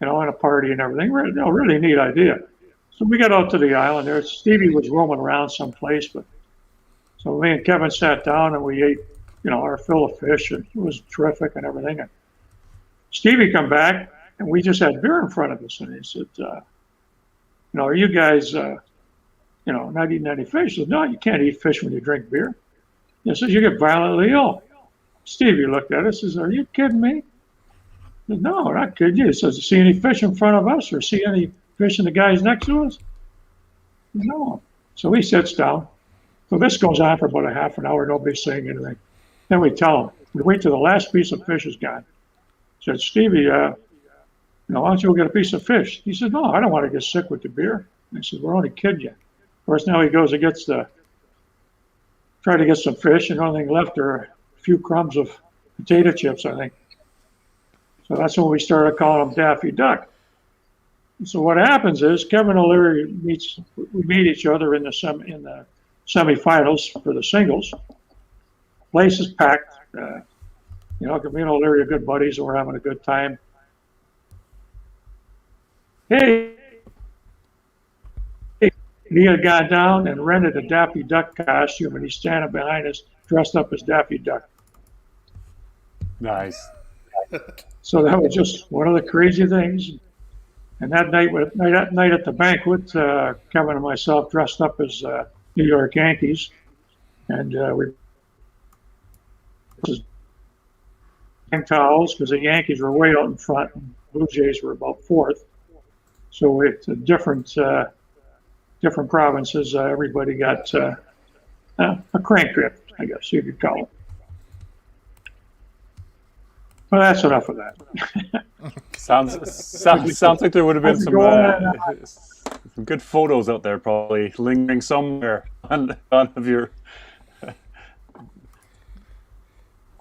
And a party and everything. Really neat idea. So we got out to the island there. Stevie was roaming around someplace, but so me and Kevin sat down and we ate, our fill of fish, and it was terrific and everything. And Stevie come back, and we just had beer in front of us, and he said, are you guys, not eating any fish? He said, no, you can't eat fish when you drink beer. He says, you get violently ill. Stevie looked at us and said, are you kidding me? I said, no, not kidding you. He says, see any fish in front of us or see any fish in the guys next to us? No. So he sits down. So this goes on for about a half an hour. Nobody's saying anything. Then we tell him. We wait till the last piece of fish is gone. Said, Stevie, why don't you go get a piece of fish? He said, no, I don't want to get sick with the beer. I said, we're only kidding you. Of course, now he goes and try to get some fish, and the only thing left are a few crumbs of potato chips, I think. So that's when we started calling him Daffy Duck. So what happens is Kevin O'Leary we meet each other in the semifinals for the singles. Place is packed. Me and O'Leary are good buddies, and we're having a good time. Hey, he had gone down and rented a Daffy Duck costume, and he's standing behind us dressed up as Daffy Duck. Nice. So that was just one of the crazy things. And that night at the banquet, Kevin and myself dressed up as New York Yankees, and we hang towels because the Yankees were way out in front, and Blue Jays were about fourth. So it's different provinces. Everybody got a crank grip, I guess you could call it. Well, that's enough of that. Sounds like there would have been some good photos out there, probably lingering somewhere on of your.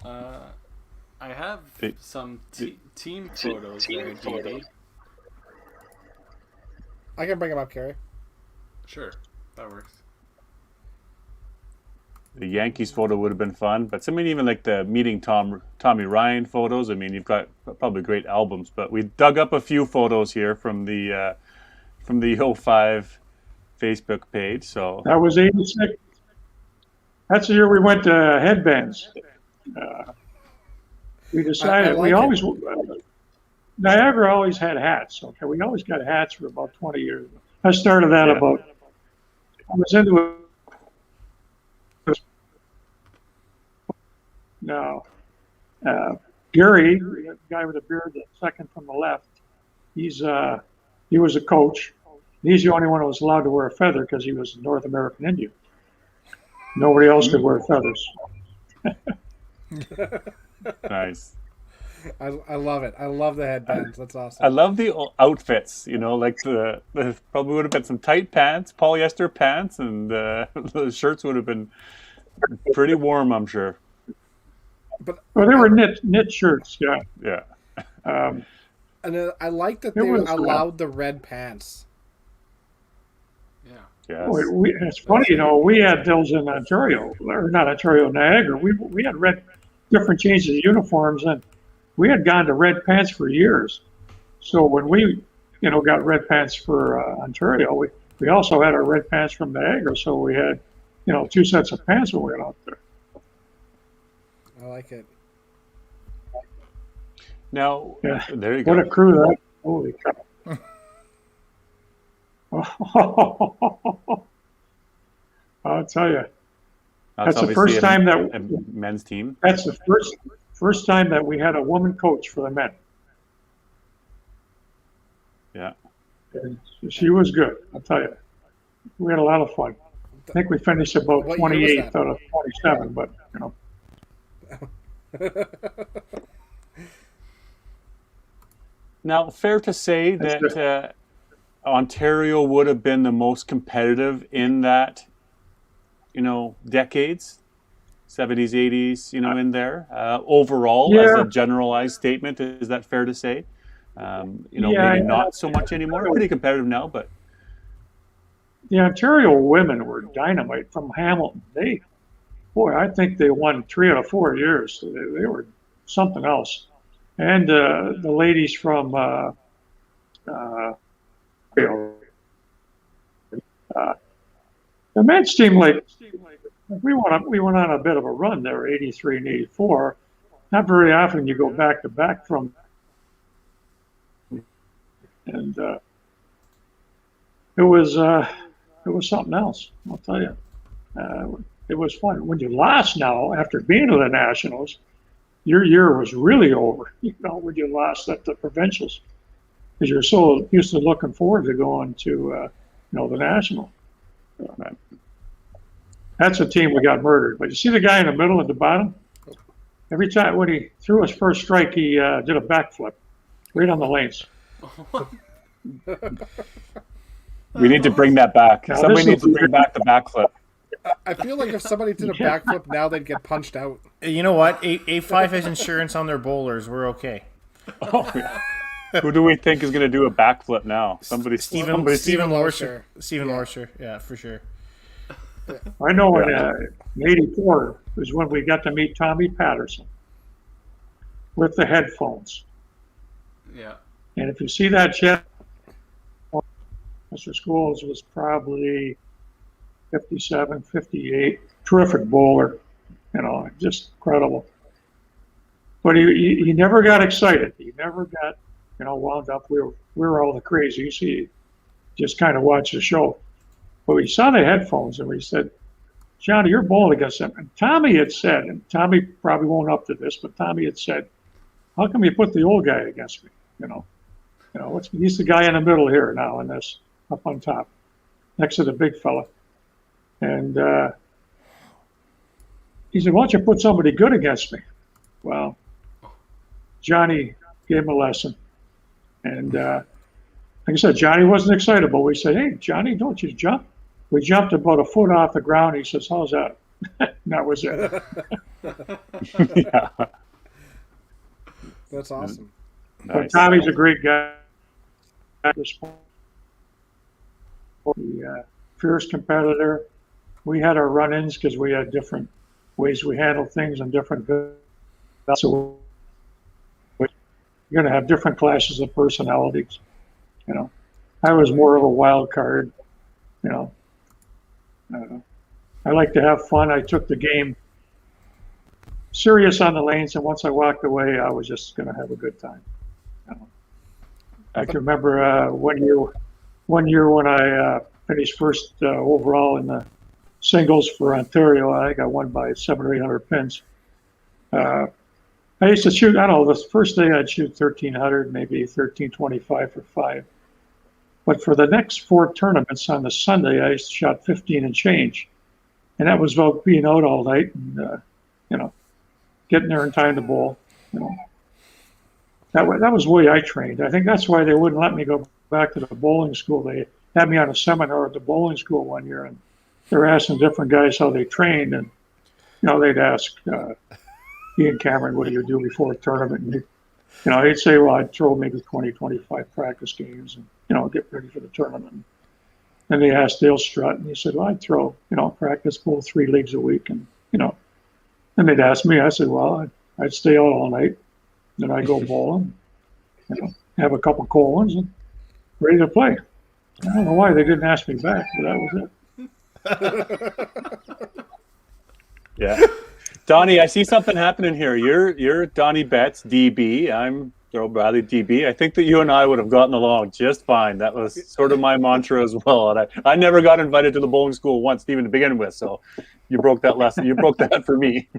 I have some team photos there, DD. I can bring him up, Kerry. Sure, that works. the Yankees photo would have been fun, but some even like the meeting Tommy Ryan photos. I mean, you've got probably great albums, but we dug up a few photos here from the '05 Facebook page. So That was 86. That's the year we went to headbands. We decided like we it. always Niagara always had hats. Okay, we always got hats for about 20 years. I started that Yeah. about. I was into it. Now, Gary, the guy with the beard, the second from the left, he was a coach. He's the only one who was allowed to wear a feather because he was a North American Indian. Nobody else could wear feathers. nice. I love it. I love the headbands. That's awesome. I love the outfits. Like the probably would have been some tight pants, polyester pants, and the shirts would have been pretty warm, I'm sure. Well, they were knit shirts, yeah. Yeah. And I like that It they was, allowed the red pants. Yeah. Yes. It's funny, we had those in Ontario, or not Ontario, Niagara. We had different changes of uniforms, and we had gone to red pants for years. So when we, got red pants for Ontario, we also had our red pants from Niagara. So we had, 2 sets of pants when we went out there. I like it. Now, Yeah. there you What go. a crew that! Holy cow! I'll tell you, that's the obviously first time a that men's team. that's the first time that we had a woman coach for the men. Yeah. And she was good, I'll tell you. We had a lot of fun. I think we finished about What year was 28th that? out of 27, but Now, fair to say That's that Ontario would have been the most competitive in that, decades, 70s, 80s, in there. Overall, as Yeah. a generalized statement, is that fair to say? Yeah, Maybe yeah. not so much anymore. Pretty competitive now, but the Ontario women were dynamite from Hamilton. I think they won 3 out of 4 years. They were something else. And the ladies from the men's team, we went on a bit of a run there, 83 and 84. Not very often you go back to back from, and it was something else. I'll tell you, it was fun. When you lost now after being to the Nationals, your year was really over. When you lost at the provincials, because you're so used to looking forward to going to the National. That's a team we got murdered. But you see the guy in the middle at the bottom? Every time when he threw his first strike, he did a backflip right on the lanes. we need to bring that back. Now, Somebody this needs is to bring back the backflip. I feel like if somebody did a backflip now, they'd get punched out. You know what? A5 has insurance on their bowlers. We're okay. Who do we think is going to do a backflip now? Somebody. Stephen Lorsher. Stephen Lorsher. Yeah, for sure. I know in '84 was when we got to meet Tommy Patterson with the headphones. Yeah. And if you see that jet, Mr. Schools was probably 57, 58. Terrific bowler, just incredible. But he never got excited. He never got, wound up. We were all the crazies. He just kind of watched the show. But we saw the headphones and we said, Johnny, you're bowling against him. And Tommy had said, and Tommy probably won't up to this, but Tommy had said, how come you put the old guy against me? He's the guy in the middle here now in this, up on top, next to the big fella. And he said, why don't you put somebody good against me? Well, Johnny gave him a lesson. And like I said, Johnny wasn't excited, but we said, hey, Johnny, don't you jump. We jumped about a foot off the ground. He says, how's that? And that was it. Yeah. That's awesome. But Nice. Tommy's a great guy. The fierce competitor. we had our run-ins because we had different ways we handled things and different. So you're going to have different classes of personalities. You know, I was more of a wild card. You know, I like to have fun. I took the game serious on the lanes, and once I walked away, I was just going to have a good time. You know? I can remember one year when I finished first overall in the singles for Ontario. I think I won by 700 or 800 pins. I used to shoot, I don't know, the first day I'd shoot 1,300, maybe 1,325 for 5. But for the next 4 tournaments on the Sunday, I shot 15 and change. And that was about being out all night and, you know, getting there in time to bowl. You know, that was the way I trained. I think that's why they wouldn't let me go back to the bowling school. They had me on a seminar at the bowling school one year, and they were asking different guys how they trained. And, you know, they'd ask Ian Cameron, what do you do before a tournament? And you know, he'd say, well, I'd throw maybe 20, 25 practice games and, you know, get ready for the tournament. And they asked Dale Strutt, and he said, well, I'd throw, you know, practice bowl 3 leagues a week. And, you know, and they'd ask me, I said, well, I'd stay out all night. Then I'd go bowling, you know, have a couple cold ones and ready to play. I don't know why they didn't ask me back, but that was it. Yeah. Donnie, I see something happening here. You're Donnie Betts, DB. I'm Daryl Bradley, DB. I think that you and I would have gotten along just fine. That was sort of my mantra as well. And I never got invited to the bowling school once, even to begin with. So you broke that lesson. You broke that for me.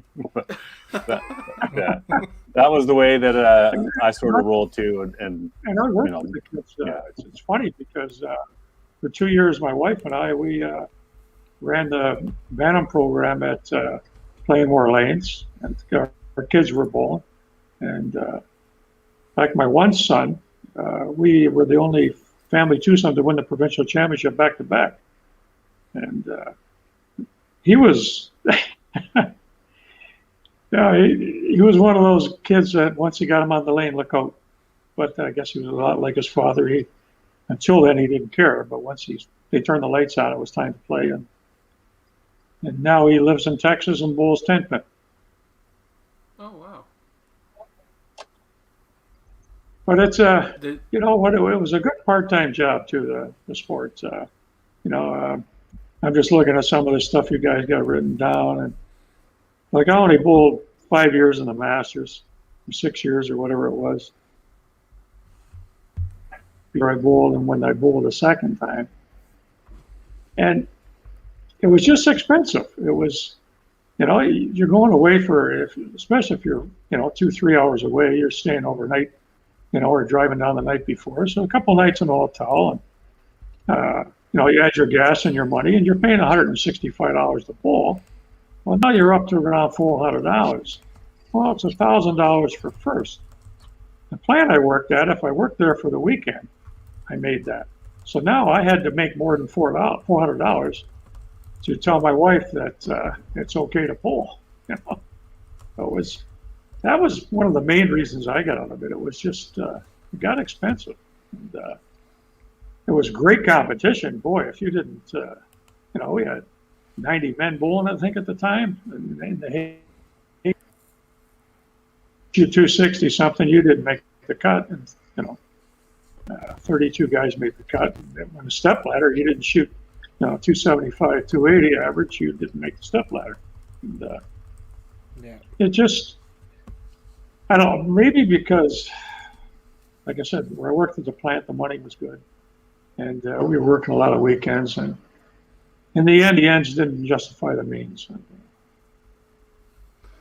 Yeah. That was the way that I sort of rolled too. And I worked you know, with the kids. yeah. It's funny because for 2 years, my wife and I, we ran the Bantam program at Playmore Lanes, and our kids were bowling. And like my one son, we were the only family twosome to win the provincial championship back to back. And he was, yeah, he was one of those kids that once he got him on the lane, look out. But I guess he was a lot like his father. Until then, he didn't care. But once they turned the lights on, it was time to play. And now he lives in Texas and bowls 10-pin. Oh, wow. But it's you know what? It was a good part-time job too. The sport. You know, I'm just looking at some of the stuff you guys got written down, and like I only bowled 5 years in the Masters, 6 years or whatever it was. Before I bowled, and when I bowled a second time, and it was just expensive. It was, you know, you're going away especially if you're, you know, 2-3 hours away, you're staying overnight, you know, or driving down the night before. So a couple nights in a hotel, and, you know, you add your gas and your money, and you're paying $165 to bowl. Well, now you're up to around $400. Well, it's $1,000 for first. The plant I worked at, if I worked there for the weekend, I made that. So now I had to make more than $400 to tell my wife that it's okay to bowl. You know, that was one of the main reasons I got out of it. It was just it got expensive. And, it was great competition. Boy, if you didn't, you know, we had 90 men bowling, I think, at the time. And you 260 something, you didn't make the cut, and you know, 32 guys made the cut. And on the step ladder, you didn't shoot, you know, 275, 280 average. You didn't make the step ladder. And Yeah. it just, I don't know, maybe because, like I said, where I worked at the plant, the money was good, and we were working a lot of weekends, and in the end, the ends didn't justify the means.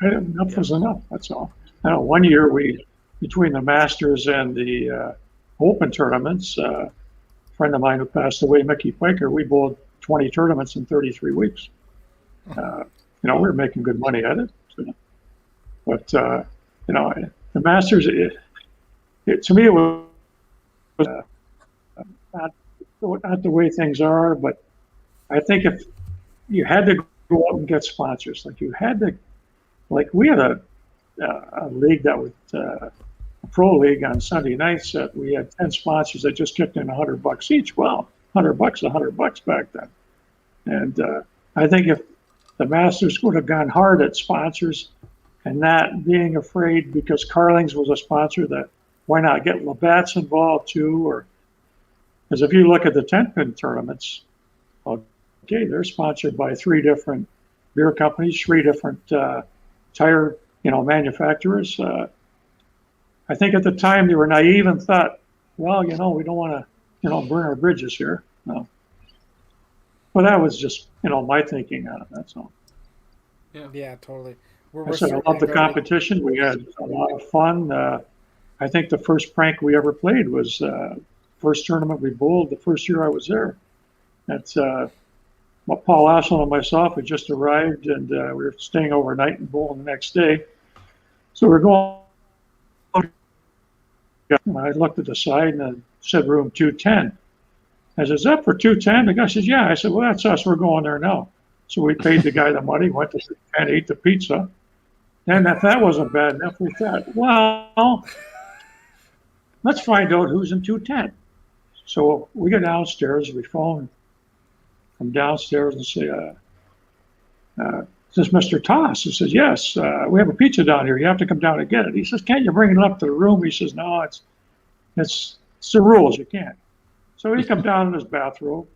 Enough was enough. That's all. I know 1 year between the Masters and the Open tournaments, a friend of mine who passed away, Mickey Piker, we bowled 20 tournaments in 33 weeks. You know, we were making good money at it. So. But, you know, the Masters, to me, it was not the way things are, but I think if you had to go out and get sponsors, like you had to, like we had a league that was a pro league on Sunday nights that we had 10 sponsors that just kicked in $100 each. Well, $100, $100 back then. And I think if the Masters would have gone hard at sponsors and not being afraid because Carlings was a sponsor, that why not get Labatt's involved too? Or because if you look at the 10-pin tournaments, okay, they're sponsored by 3 different beer companies, 3 different tire, manufacturers. I think at the time they were naive and thought, well, we don't want to, burn our bridges here. No. Well, that was just, my thinking on it. That's all. Yeah, totally. I said I love the competition. We had a lot of fun. I think the first prank we ever played was first tournament we bowled the first year I was there. That's Paul Asselin and myself had just arrived, and we were staying overnight and bowling the next day. So we're going. I looked at the side and it said room 210. I said, "Is that for 210?" The guy says, "Yeah." I said, "Well, that's us. We're going there now." So we paid the guy the money, went to and ate the pizza. And if that wasn't bad enough, we thought, well, let's find out who's in 210. So we go downstairs, we phone from downstairs and say, is this Mr. Toss? He says, "Yes, we have a pizza down here. You have to come down and get it." He says, "Can't you bring it up to the room?" He says, "No, it's the rules. You can't." So he comes down in his bathrobe.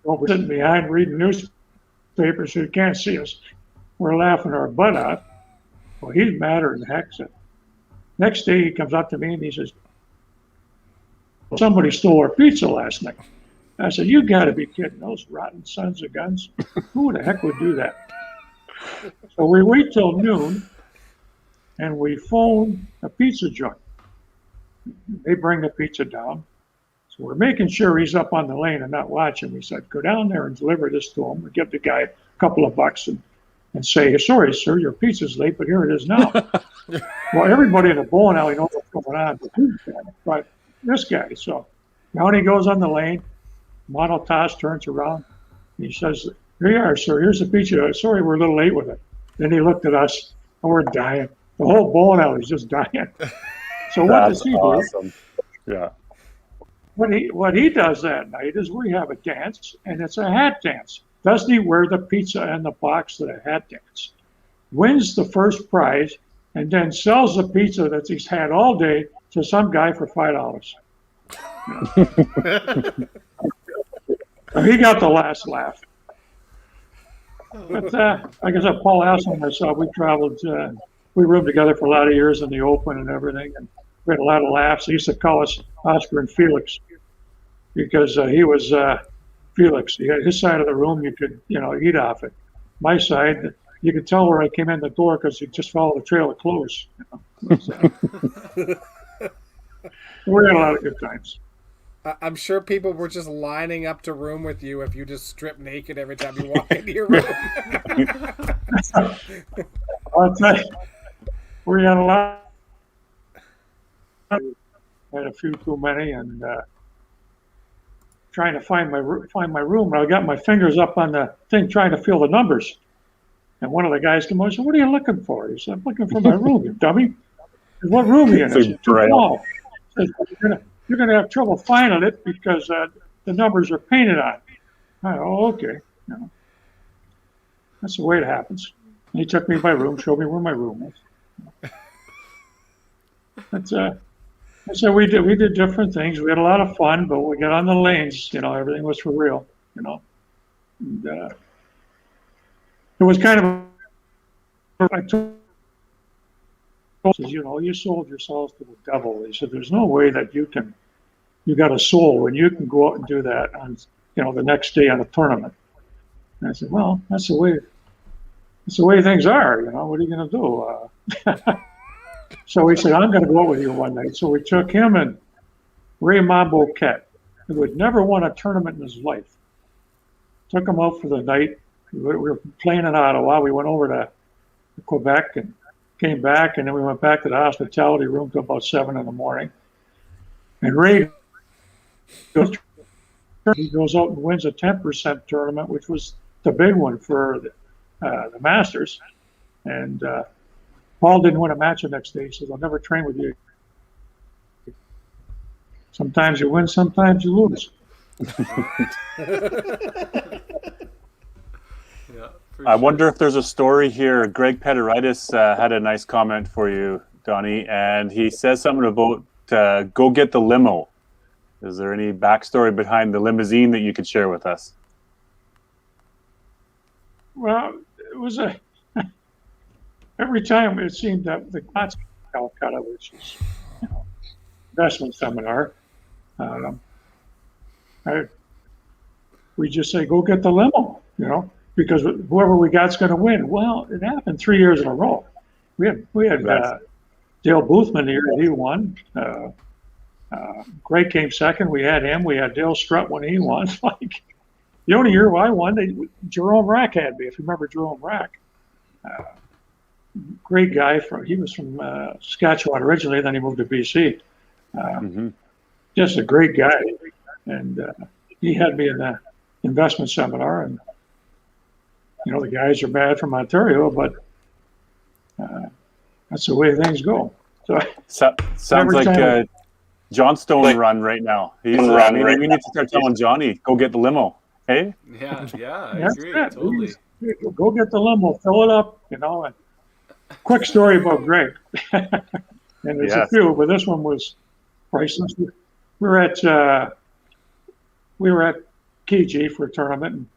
We're sitting behind reading newspapers, so you can't see us. We're laughing our butt off. Well, he's madder than heck. So next day he comes up to me and he says, "Somebody stole our pizza last night." I said, "You got to be kidding. Those rotten sons of guns. Who the heck would do that?" So we wait till noon and we phone a pizza joint. They bring the pizza down. So we're making sure he's up on the lane and not watching. We said, "Go down there and deliver this to him. We give the guy a couple of bucks and say, 'Sorry, sir, your pizza's late, but here it is now.'" Well, everybody in the bowling alley knows what's going on, but this guy. So now he goes on the lane. Mono Toss turns around. He says, "Here you are, sir. Here's the pizza. Sorry, we're a little late with it." Then he looked at us, and we're dying. The whole bowling alley is just dying. So what does he do? Awesome. Yeah. What he does that night is we have a dance, and it's a hat dance. Doesn't he wear the pizza and the box to the hat dance? Wins the first prize, and then sells the pizza that he's had all day to some guy for $5. He got the last laugh. But like I said, Paul Asselin and myself, we traveled, we roomed together for a lot of years in the Open and everything, and we had a lot of laughs. He used to call us Oscar and Felix because he was Felix. He had his side of the room, you could, eat off it. My side, you could tell where I came in the door because you just followed the trail of clothes. So, we had a lot of good times. I'm sure people were just lining up to room with you if you just strip naked every time you walk into your room. I'll tell you, we had a lot. Had a few too many, and trying to find my room. And I got my fingers up on the thing trying to feel the numbers. And one of the guys came over and said, "What are you looking for?" He said, "I'm looking for my room, you dummy." Said, "What room are you in?" I said, "12." He said, You're gonna have trouble finding it because the numbers are painted on. Oh, okay. That's the way it happens. And he took me to my room, showed me where my room was. That's so we did different things. We had a lot of fun, but we got on the lanes. Everything was for real. And, it was kind of. I told says, "You sold yourselves to the devil." He said, "There's no way that you got a soul when you can go out and do that on, the next day on a tournament." And I said, "Well, that's the way things are. What are you going to do?" So he said, "I'm going to go out with you one night." So we took him and Ray Mamboquet, who had never won a tournament in his life. Took him out for the night. We were playing in Ottawa. We went over to Quebec and came back, and then we went back to the hospitality room till about 7 a.m. And Ray goes out and wins a 10% tournament, which was the big one for the Masters. And Paul didn't win a match the next day. He says, "I'll never train with you. Sometimes you win, sometimes you lose." I wonder if there's a story here. Greg Pederitis had a nice comment for you, Donnie, and he says something about go get the limo. Is there any backstory behind the limousine that you could share with us? Well, it was every time it seemed that the class Calcutta, which is, investment seminar, we just say, go get the limo, because whoever we got's going to win. Well, it happened 3 years in a row. We had Dale Boothman here, he won. Greg came second. We had him. We had Dale Strutt when he won. Like the only year I won, Jerome Rack had me. If you remember Jerome Rack, great guy. He was from Saskatchewan originally. Then he moved to BC. Just a great guy, and he had me in the investment seminar. And the guys are bad from Ontario, but that's the way things go. So sounds like Johnstone run right now. He's we need to start telling Johnny, go get the limo. Hey? Yeah, I agree. Totally. Go get the limo, fill it up, And quick story about Greg. And there's a few, but this one was priceless. We were at KG for a tournament, and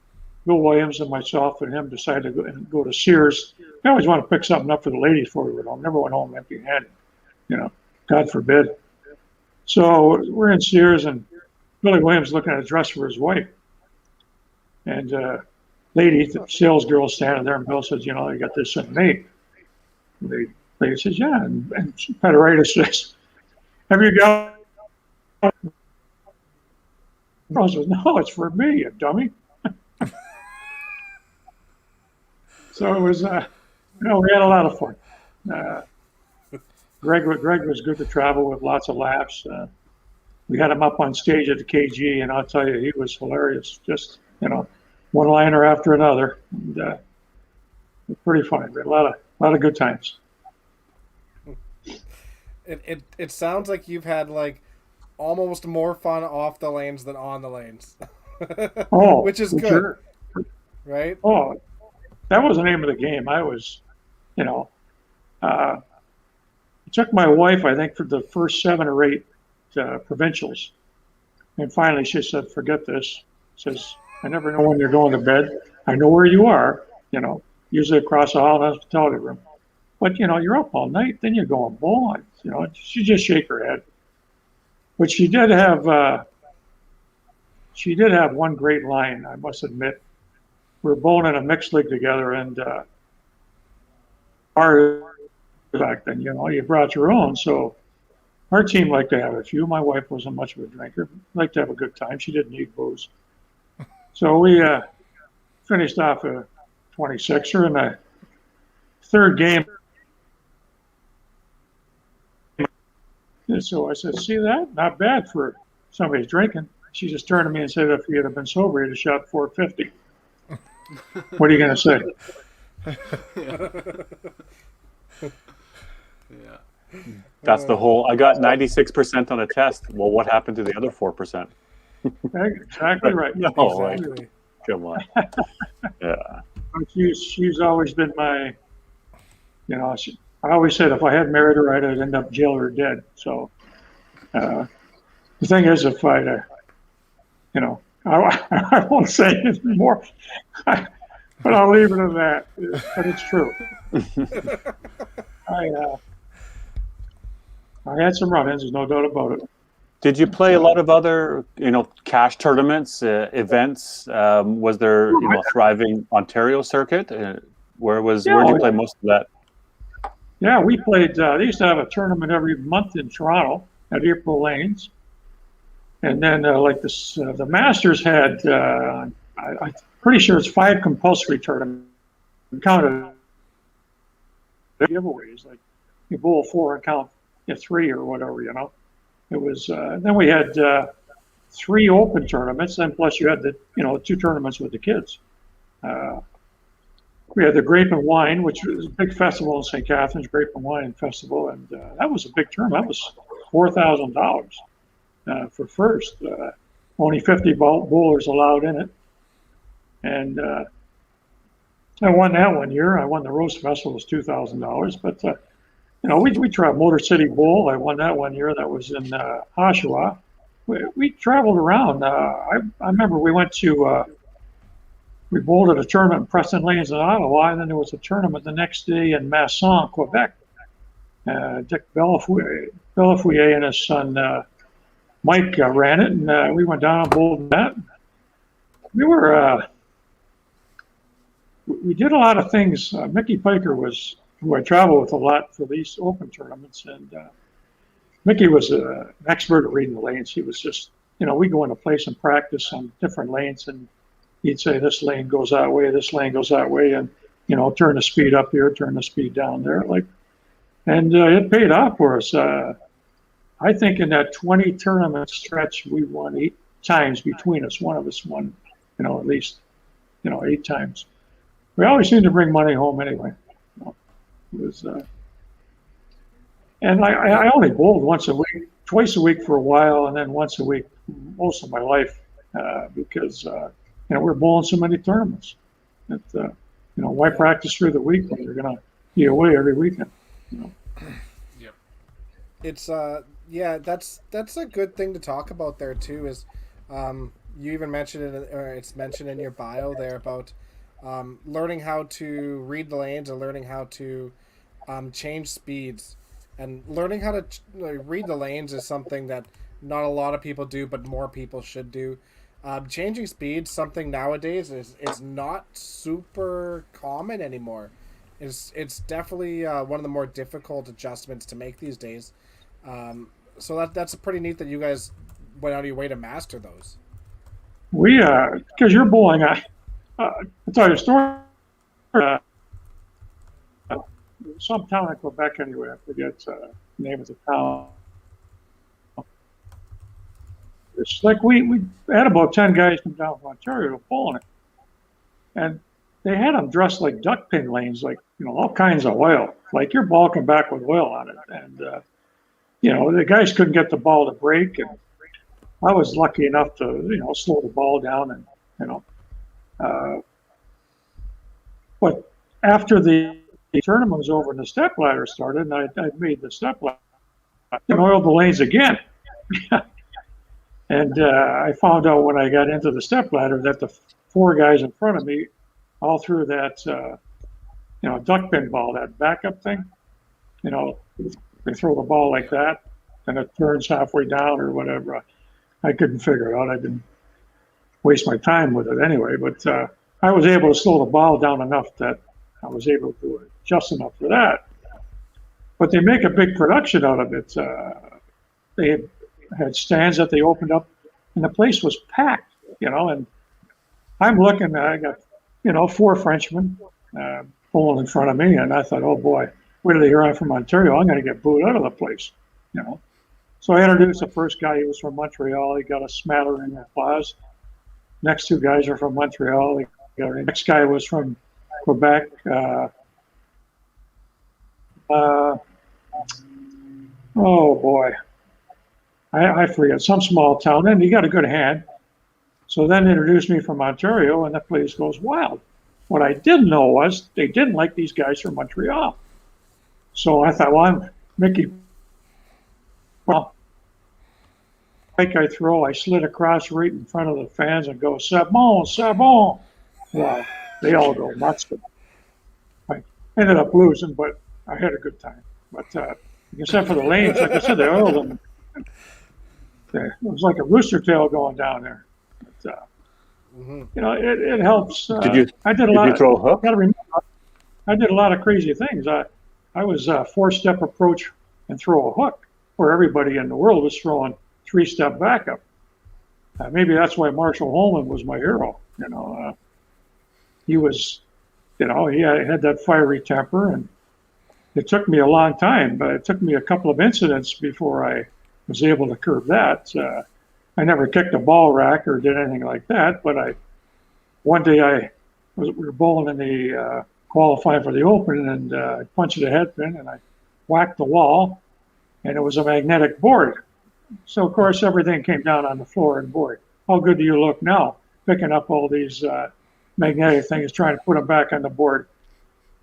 Bill Williams and myself and him decided to go to Sears. I always want to pick something up for the ladies before we went home. Never went home empty-handed, God forbid. So we're in Sears, and Billy Williams looking at a dress for his wife. And lady, the sales girl standing there, and Bill says, you got this in me. And the lady says, yeah. And Pederitis says, have you got it? Bill says, no, it's for me, you dummy. So it was, we had a lot of fun. Greg was good to travel with, lots of laughs. We had him up on stage at the KG, and I'll tell you, he was hilarious. Just, one liner after another. And, it was pretty funny. We had a lot of good times. It sounds like you've had almost more fun off the lanes than on the lanes. Which is good. Sure. Right? Oh, that was the name of the game. I was, I took my wife, I think, for the first 7 or 8 provincials. And finally she said, forget this. Says, I never know when you're going to bed. I know where you are, usually across the hall in the hospitality room. But, you're up all night, then you're going bowling. She just shake her head. But she did have one great line, I must admit. We were bowling in a mixed league together, and our back then, you brought your own. So our team liked to have a few. My wife wasn't much of a drinker, liked to have a good time. She didn't need booze. So we finished off a 26er in the third game. And so I said, see that? Not bad for somebody's drinking. She just turned to me and said, if you'd have been sober, you'd have shot 450. What are you going to say? Yeah. That's the whole. I got 96% on a test. Well, what happened to the other 4%? Exactly right. No, Exactly. come on. Yeah. She's always been my, I always said if I had married her, I'd end up jail or dead. So the thing is, if I'd, I won't say anything more, but I'll leave it at that. But it's true. I had some run-ins, there's no doubt about it. Did you play a lot of other, cash tournaments, events? Was there, thriving Ontario circuit? Where did you play most of that? Yeah, we played. They used to have a tournament every month in Toronto at April Lanes, and then the Masters had. I'm pretty sure it's 5 compulsory tournaments. Counted giveaways, like you bowl 4 and count 3 or whatever. It was. Then we had 3 open tournaments, then plus you had the 2 tournaments with the kids. We had the Grape and Wine, which was a big festival in St. Catharines, Grape and Wine Festival, and that was a big tournament. That was $4,000 for first. Only 50 bowlers allowed in it, and I won that one year. I won the Roast Festival, it was $2,000. But we tried Motor City Bowl. I won that one year. That was in Oshawa. We traveled around. I remember we went to we bowled at a tournament in Preston Lanes in Ottawa, and then there was a tournament the next day in Masson, Quebec. Dick Bellefouille and his son Mike ran it, and we went down and bowled that. We were we did a lot of things. Mickey Piker was who I traveled with a lot for these open tournaments, and Mickey was an expert at reading the lanes. He was just, we go into place and practice on different lanes, and he'd say this lane goes that way, this lane goes that way, and turn the speed up here, turn the speed down there, and it paid off for us. I think in that 20 tournament stretch, we won 8 times between us. One of us won, at least, 8 times. We always seemed to bring money home anyway. It was, and I only bowled twice a week for a while, and then once a week most of my life because we're bowling so many tournaments. That why practice through the week when you're gonna be away every weekend? Yep. It's that's a good thing to talk about there too. Is you even mentioned it, or it's mentioned in your bio there about learning how to read the lanes and learning how to change speeds, and learning how to read the lanes is something that not a lot of people do, but more people should do. Changing speeds, something nowadays is not super common anymore. It's definitely one of the more difficult adjustments to make these days. So that's pretty neat that you guys went out of your way to master those. We because you're bowling. I'll tell you a story. Some town in Quebec, anyway. I forget the name of the town. It's like we had about 10 guys come down from Ontario bowling it, and they had them dressed like duck pin lanes, like all kinds of oil. Like your ball came back with oil on it, and the guys couldn't get the ball to break, and I was lucky enough to slow the ball down, and but after the tournament was over and the step ladder started, and I made the step ladder, I oiled the lanes again. And I found out when I got into the step ladder that the 4 guys in front of me all threw that, duck pin ball, that backup thing. They throw the ball like that, and it turns halfway down or whatever. I couldn't figure it out. I didn't waste my time with it anyway. But I was able to slow the ball down enough that I was able to adjust enough for that. But they make a big production out of it. They had stands that they opened up, and the place was packed, and I'm looking, I got, 4 Frenchmen pulling in front of me, and I thought, oh boy, wait till they hear I'm from Ontario, I'm going to get booed out of the place, So I introduced the first guy. He was from Montreal. He got a smattering of applause. Next 2 guys are from Montreal. The next guy was from Quebec. Oh boy. I forget, some small town, and he got a good hand. So then they introduced me from Ontario, and the place goes wild. What I didn't know was they didn't like these guys from Montreal. So I thought, well, I'm Mickey. Well, like I throw, I slid across right in front of the fans and go, c'est bon, c'est bon. Well, they all go nuts. But I ended up losing, but I had a good time. But except for the lanes, like I said, they oiled them. It was like a rooster tail going down there. But, it helps. Did you throw a hook? Gotta remember, I did a lot of crazy things. I was 4-step approach and throw a hook, where everybody in the world was throwing 3-step backup. Maybe that's why Marshall Holman was my hero. He was, he had that fiery temper, and it took me a long time, but it took me a couple of incidents before I was able to curb that. I never kicked a ball rack or did anything like that, but one day we were bowling in the qualifying for the Open, and I punched a head pin and I whacked the wall, and it was a magnetic board. So of course everything came down on the floor, and boy, how good do you look now, picking up all these magnetic thing is trying to put them back on the board.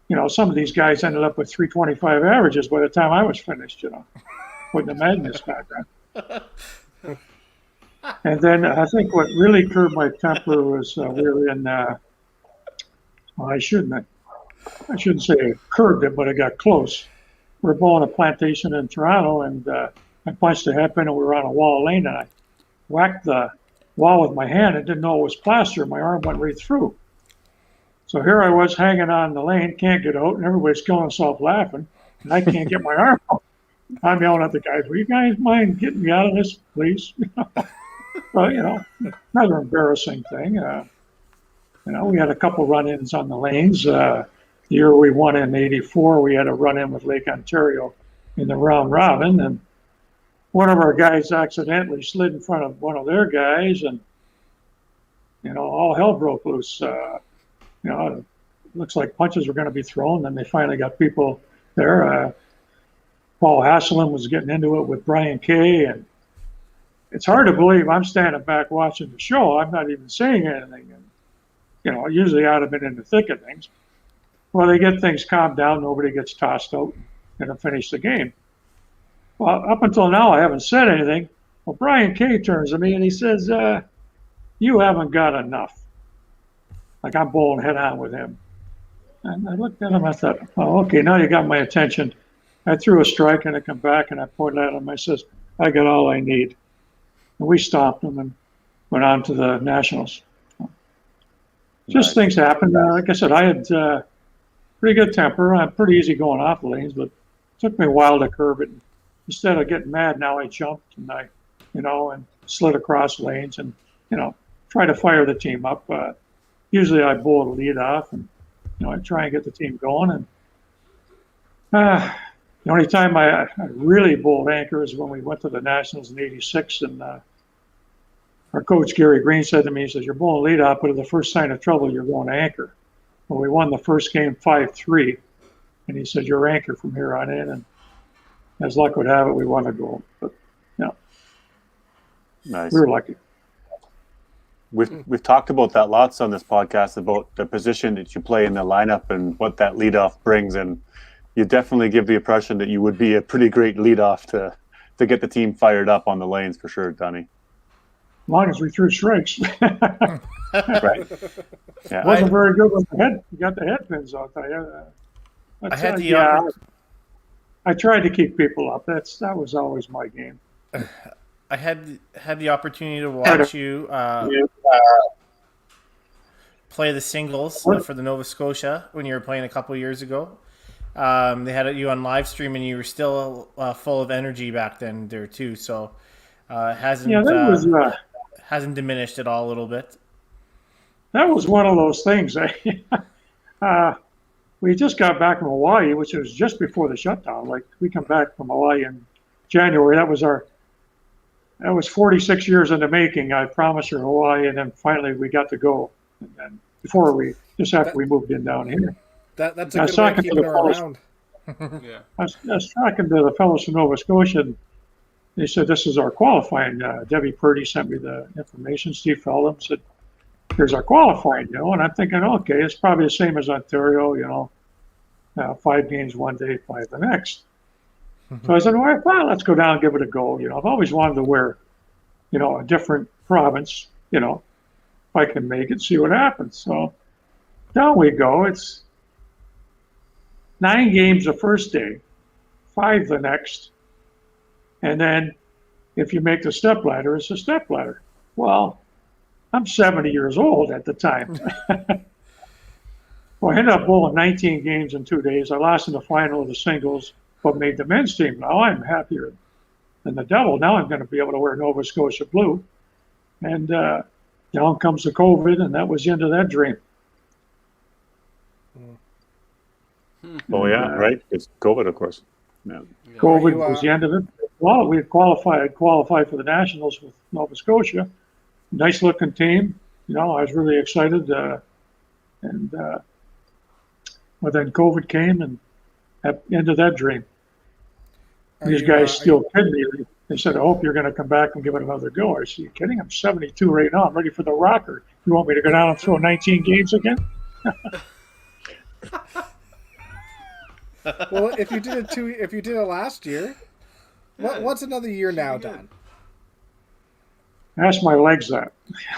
You know, some of these guys ended up with 325 averages by the time I was finished, you know, putting the magnets back on. And then I think what really curbed my temper was we were in, well, I shouldn't say it curbed it, but it got close. We were bowling a plantation in Toronto, and I punched a hairpin, and we were on a wall lane, and I whacked the wall with my hand and didn't know it was plaster. My arm went right through. So here I was hanging on the lane, can't get out, and everybody's killing themselves laughing, and I can't get my arm out. I'm yelling at the guys, will you guys mind getting me out of this, please? Well, you know, another embarrassing thing. You know, we had a couple run-ins on the lanes. The year we won in '84, we had a run-in with Lake Ontario in the round robin, and one of our guys accidentally slid in front of one of their guys, and, you know, all hell broke loose. You know, it looks like punches were going to be thrown. Then they finally got people there. Paul Haslam was getting into it with Brian Kay, and it's hard to believe I'm standing back watching the show. I'm not even saying anything. And, you know, usually I'd have been in the thick of things. Well, they get things calmed down. Nobody gets tossed out and finish the game. Well, up until now, I haven't said anything. Well, Brian Kay turns to me and he says, you haven't got enough. Like I'm bowling head on with him. And I looked at him, I thought, oh, okay, now you got my attention. I threw a strike and I come back and I pointed at him. I says, I got all I need. And we stopped him and went on to the Nationals. Just things happen. Like I said, I had pretty good temper. I'm pretty easy going off the lanes, but it took me a while to curb it. Instead of getting mad, now I jumped and I, you know, and slid across lanes and, you know, try to fire the team up. Usually I bowl the lead off and, you know, I try and get the team going. And the only time I really bowled anchor is when we went to the Nationals in '86, and our coach Gary Green said to me, he says, "You're bowling lead off, but at the first sign of trouble, you're going to anchor." Well, we won the first game 5-3, and he said, "You're anchor from here on in." And as luck would have it, we won the gold. But yeah, Nice. we were lucky. We've talked about that lots on this podcast, about the position that you play in the lineup and what that leadoff brings, and you definitely give the impression that you would be a pretty great leadoff to get the team fired up on the lanes for sure, Donnie. As long as we threw strikes. Right. Yeah. Wasn't very good with the head. You got the head pins, I'll tell you. I had the yeah, I tried to keep people up. That was always my game. I had the opportunity to watch you play the singles for the Nova Scotia when you were playing a couple of years ago. They had you on live stream, and you were still full of energy back then there too. So hasn't hasn't diminished at all a little bit. That was one of those things. We just got back from Hawaii, which was just before the shutdown. Like we come back from Hawaii in January. That was 46 years in the making. I promised her Hawaii, and then finally we got to go. And then after we moved in down here. That's a good way of keeping her around. Yeah. I was talking to the fellows from Nova Scotia, and they said, this is our qualifying. Debbie Purdy sent me the information. Steve Feldham said, here's our qualifying, you know. And I'm thinking, okay, it's probably the same as Ontario, you know, 5 games one day, 5 the next. So I said, well, let's go down and give it a go. You know, I've always wanted to wear, you know, a different province, you know, if I can make it, see what happens. So down we go. It's 9 games the first day, 5 the next. And then if you make the step ladder, it's a step ladder. Well, I'm 70 years old at the time. Well, I ended up bowling 19 games in 2 days. I lost in the final of the singles, but made the men's team. Now I'm happier than the devil. Now I'm going to be able to wear Nova Scotia blue. And down comes the COVID, and that was the end of that dream. Oh yeah, right. It's COVID, of course. Yeah. COVID was the end of it. Well, we had qualified for the Nationals with Nova Scotia. Nice looking team. You know, I was really excited. But then COVID came and ended that dream. These guys still kid me. They said, I hope you're going to come back and give it another go. I said, are you kidding? I'm 72 right now. I'm ready for the rocker. You want me to go down and throw 19 games again? Well, if you did it last year, what's another year now, Don? Ask my legs that.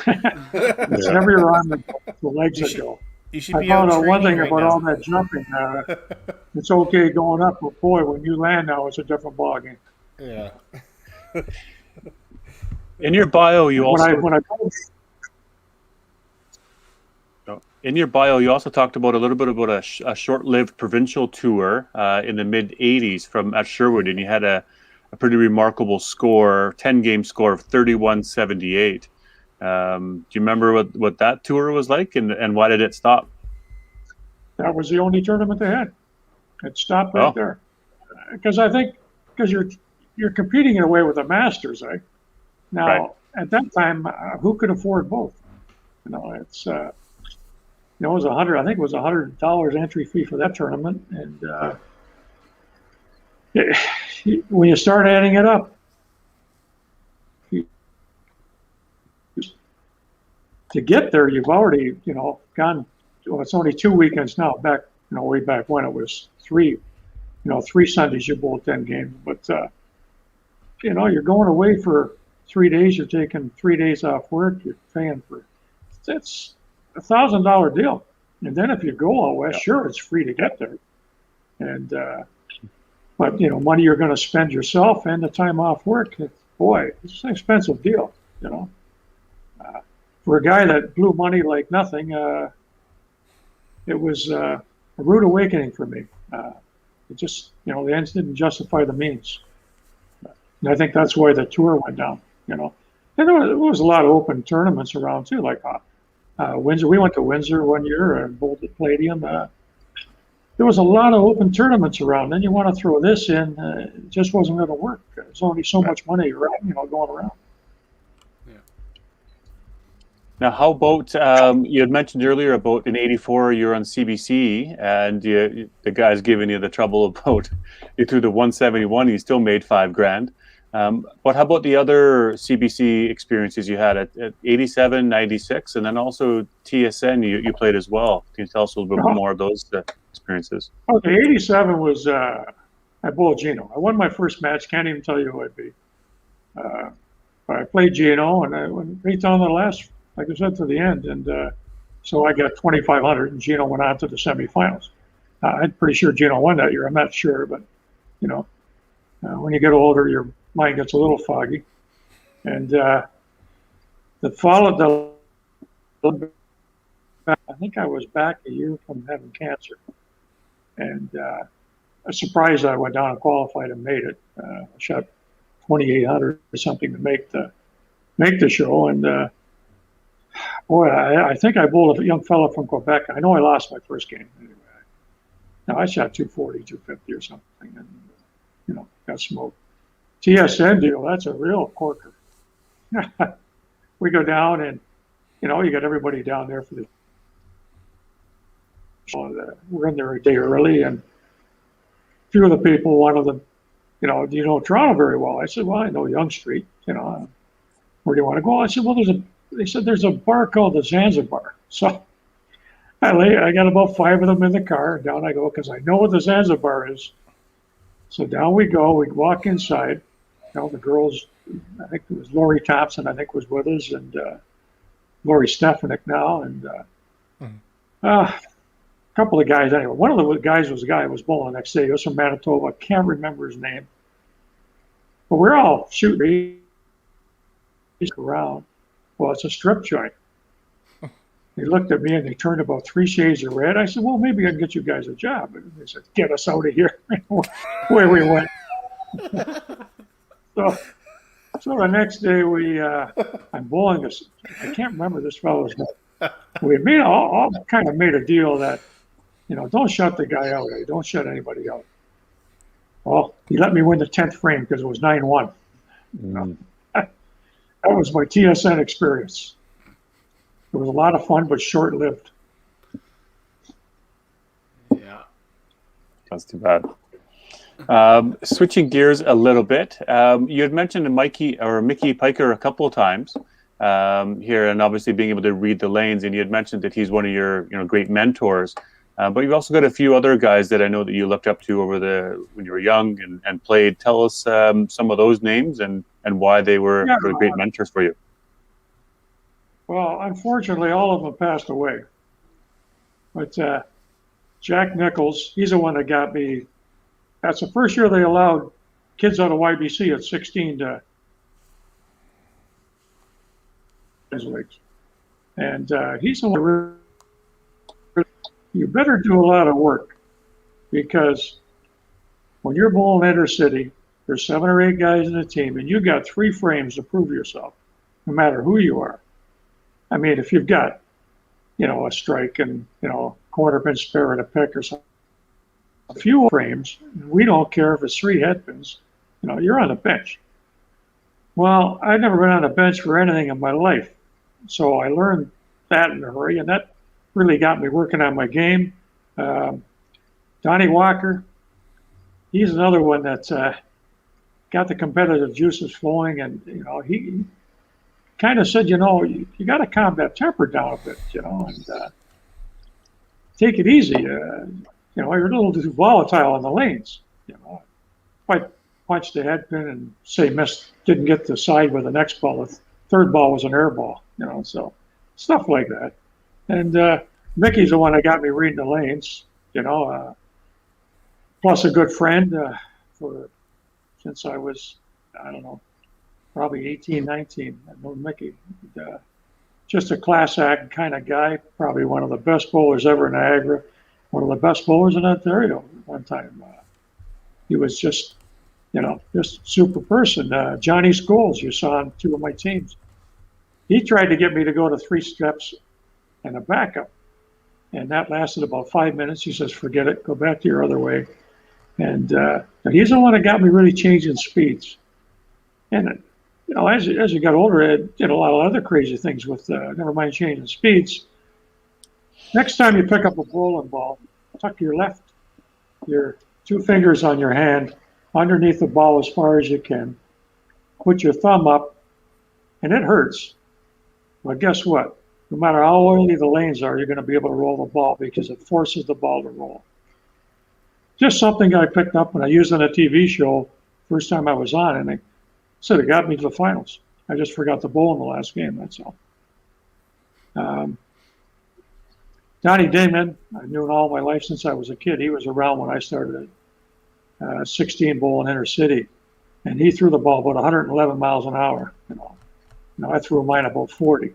It's every run the legs that go. You should I be out found out one training thing right about now. all that jumping. It's okay going up, but boy, when you land now, it's a different ballgame. Yeah. In your bio, you When also I in your bio you also talked about a little bit about a short-lived provincial tour in the mid '80s at Sherwood, and you had a pretty remarkable score, 10-game score of 31-78. Do you remember what that tour was like, and why did it stop? that was the only tournament they had. It stopped right Oh. there. Because I think you're competing in a way with the Masters, eh? Now Right. at that time, who could afford both? It's it was I think it was $100 entry fee for that tournament, and when you start adding it up, to get there, you've already gone. Well, it's only 2 weekends now. Back way back when it was 3 Sundays you bowl 10 games, but you're going away for 3 days. You're taking 3 days off work. You're paying for that's $1,000 deal. And then if you go out west, sure, it's free to get there. And but money you're going to spend yourself and the time off work. It's an expensive deal. For a guy that blew money like nothing, it was a rude awakening for me. It just the ends didn't justify the means. And I think that's why the tour went down. And there was a lot of open tournaments around too, like Windsor. We went to Windsor one year and bowled at Palladium. There was a lot of open tournaments around. Then you want to throw this in, it just wasn't going to work. There's only so much money going around. Now, how about you had mentioned earlier about in '84 you're on CBC, and the guy's giving you the trouble about you threw the 171, you still made $5,000. But how about the other CBC experiences you had at 87, 96, and then also TSN you played as well? Can you tell us a little bit more of those experiences? Okay, 87 was I bowled Gino. I won my first match. Can't even tell you who I'd be. I played Gino, and I went right down to the last, like I said, to the end. And so I got 2,500, and Gino went on to the semifinals. I'm pretty sure Gino won that year. I'm not sure, but when you get older, your mind gets a little foggy. And I think I was back a year from having cancer, and I was surprised I went down and qualified and made it. I shot 2,800 or something to make the show, and boy, I think I bowled a young fella from Quebec. I know I lost my first game anyway. Now I shot 240, 250 or something, and got smoked. TSN deal, that's a real corker. We go down, and you got everybody down there for the show. We're in there a day early, and a few of the people, one of them, do you know Toronto very well? I said, well, I know Yonge Street. Where do you want to go? I said, well, they said there's a bar called the Zanzibar. So I got about 5 of them in the car, and down I go, because I know what the Zanzibar is. So down we go. We walk inside. The girls, I think it was Lori Thompson, I think was with us, and Lori Stefanik now, and a couple of guys anyway. One of the guys was a guy who was bowling the next day. He was from Manitoba. I can't remember his name. But we're all shooting around. Well, it's a strip joint. They looked at me and they turned about 3 shades of red. I said, well, maybe I can get you guys a job. And they said, get us out of here. Where we went. So the next day I'm bowling this. I can't remember this fellow's name. We made all kind of made a deal that, don't shut the guy out. Don't shut anybody out. Well, he let me win the 10th frame because it was 9-1. That was my TSN experience. It was a lot of fun, but short-lived. Yeah. That's too bad. Switching gears a little bit, you had mentioned Mickey Piker a couple of times. here, and obviously being able to read the lanes. And you had mentioned that he's one of your great mentors. But you've also got a few other guys that I know that you looked up to when you were young and played. Tell us some of those names and why they were really great mentors for you. Well, unfortunately, all of them passed away. But Jack Nichols, he's the one that got me. That's the first year they allowed kids out of YBC at 16 to leagues. And he's the one. You better do a lot of work, because when you're bowling intercity, there's 7 or 8 guys in the team, and you got 3 frames to prove yourself, no matter who you are. I mean, if you've got, a strike and, quarter pin spare and a pick or something, a few frames, we don't care if it's 3 head pins, you're on the bench. Well, I've never been on a bench for anything in my life. So I learned that in a hurry, and that really got me working on my game. Donnie Walker, he's another one that's got the competitive juices flowing, and he kind of said, you got to calm that temper down a bit, and take it easy. You're a little too volatile on the lanes. If I punched the head pin and say didn't get the side with the next ball, the third ball was an air ball, so stuff like that. And Mickey's the one that got me reading the lanes, plus a good friend since I was, I don't know, probably 18, 19. I know Mickey. Just a class act kind of guy, probably one of the best bowlers ever in Niagara, one of the best bowlers in Ontario at one time. He was just a super person. Johnny Scholes, you saw on 2 of my teams. He tried to get me to go to 3 steps and a backup. And that lasted about 5 minutes. He says, forget it, go back to your other way. And he's the one that got me really changing speeds. And, as you got older, I did a lot of other crazy things with, never mind changing speeds. Next time you pick up a bowling ball, tuck your 2 fingers on your hand underneath the ball as far as you can. Put your thumb up, and it hurts. But guess what? No matter how oily the lanes are, you're going to be able to roll the ball because it forces the ball to roll. Just something I picked up when I used on a TV show first time I was on, and they said it got me to the finals. I just forgot to bowl in the last game, that's all. Donnie Damon, I've known all my life since I was a kid. He was around when I started at 16 bowling intercity, and he threw the ball about 111 miles an hour. I threw mine about 40.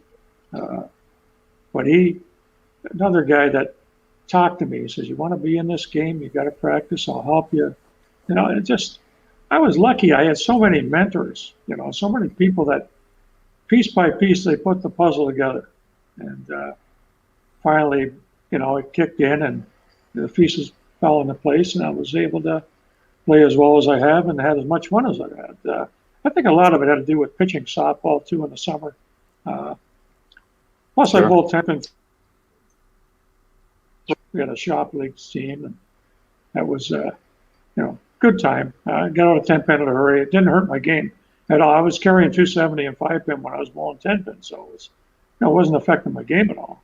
But another guy that talked to me, he says, you want to be in this game, you got to practice, I'll help you. I was lucky. I had so many mentors, so many people that piece by piece, they put the puzzle together. And finally, it kicked in and the pieces fell into place, and I was able to play as well as I have and had as much fun as I had. I think a lot of it had to do with pitching softball too in the summer. Plus, I bowled 10 pin. We had a shop leagues team, and that was, good time. I got out of 10 pin in a hurry. It didn't hurt my game at all. I was carrying 270 and 5 pin when I was bowling 10 pin, so it wasn't affecting my game at all.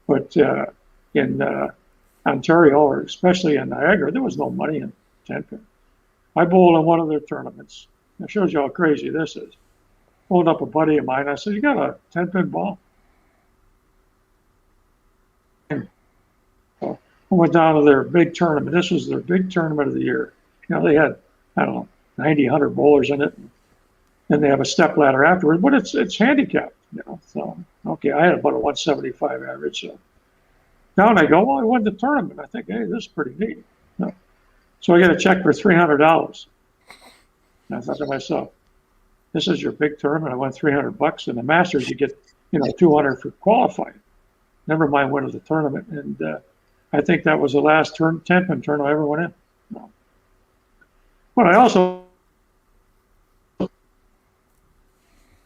But in Ontario, or especially in Niagara, there was no money in 10 pin. I bowled in one of their tournaments. It shows you how crazy this is. Pulled up a buddy of mine. I said, you got a 10 pin ball? So I went down to their big tournament. This was their big tournament of the year. They had, I don't know, 90, 100 bowlers in it. And they have a step ladder afterwards, but it's handicapped, So, okay, I had about a 175 average. So down I go, well, I won the tournament. I think, hey, this is pretty neat. So I get a check for $300. And I thought to myself, this is your big tournament. I won $300, and the Masters you get, $200 for qualifying. Never mind winning the tournament. And I think that was the last 10 pin tournament I ever went in. But I also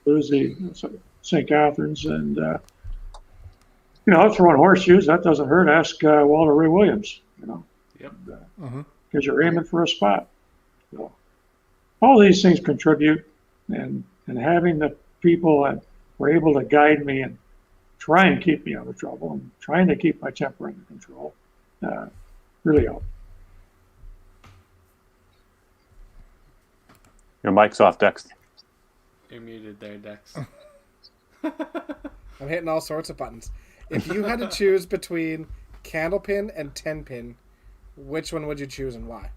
lose the St. Catharines, and throwing horseshoes, that doesn't hurt. Ask Walter Ray Williams. Yep. Because you're aiming for a spot. So all these things contribute, and having the people that were able to guide me and try and keep me out of trouble and trying to keep my temper under control really helped. Your mic's off, Dex. You're muted there, Dex. I'm hitting all sorts of buttons. If you had to choose between Candlepin and 10-pin, which one would you choose and why?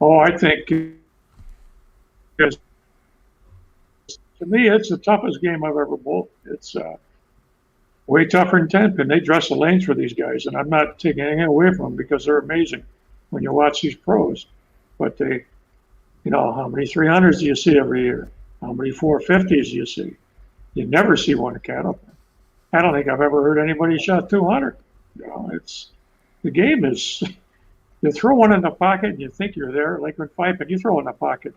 Oh, I think because to me, it's the toughest game I've ever bowled. It's way tougher than 10-pin. They dress the lanes for these guys, and I'm not taking anything away from them because they're amazing when you watch these pros. But they, how many 300s do you see every year? How many 450s do you see? You never see one at Candlepin. I don't think I've ever heard anybody shot 200. It's the game is. You throw one in the pocket and you think you're there, like with Fife, you throw in the pocket.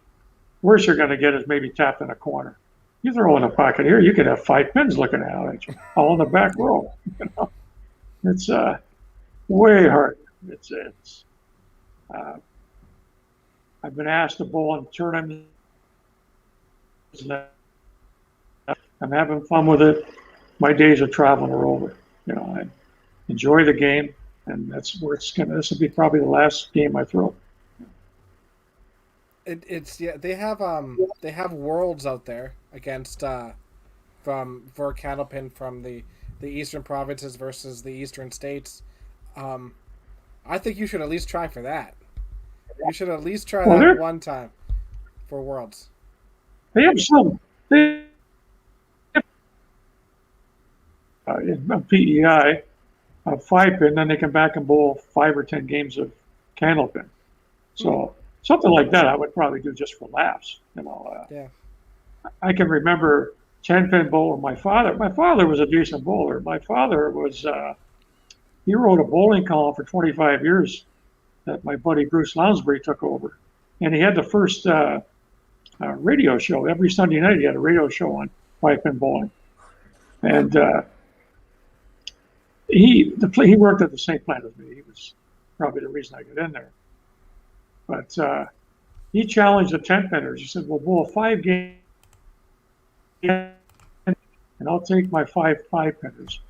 Worst you're going to get is maybe tapped in a corner. You throw in the pocket here, you could have 5 pins looking out at you, all in the back row. It's way hard. I've been asked to bowl in tournaments. I'm having fun with it. My days of traveling are over. I enjoy the game. And that's where this will be probably the last game I throw. They have worlds out there against for Candlepin from the eastern provinces versus the eastern states. I think you should at least try for that. You should at least try that one time for worlds. They have some. In PEI. 5-pin, then they come back and bowl 5 or 10 games of Candlepin. So something like that I would probably do just for laughs. Yeah. I can remember 10-pin bowler. My father was a decent bowler. My father was he wrote a bowling column for 25 years that my buddy Bruce Lounsbury took over, and he had the first radio show every Sunday night. He had a radio show on 5-pin bowling, and he worked at the same plant as me. He was probably the reason I got in there. But he challenged the 10-pinners. He said, "We'll bowl 5 games, and I'll take my 5 5-pinners,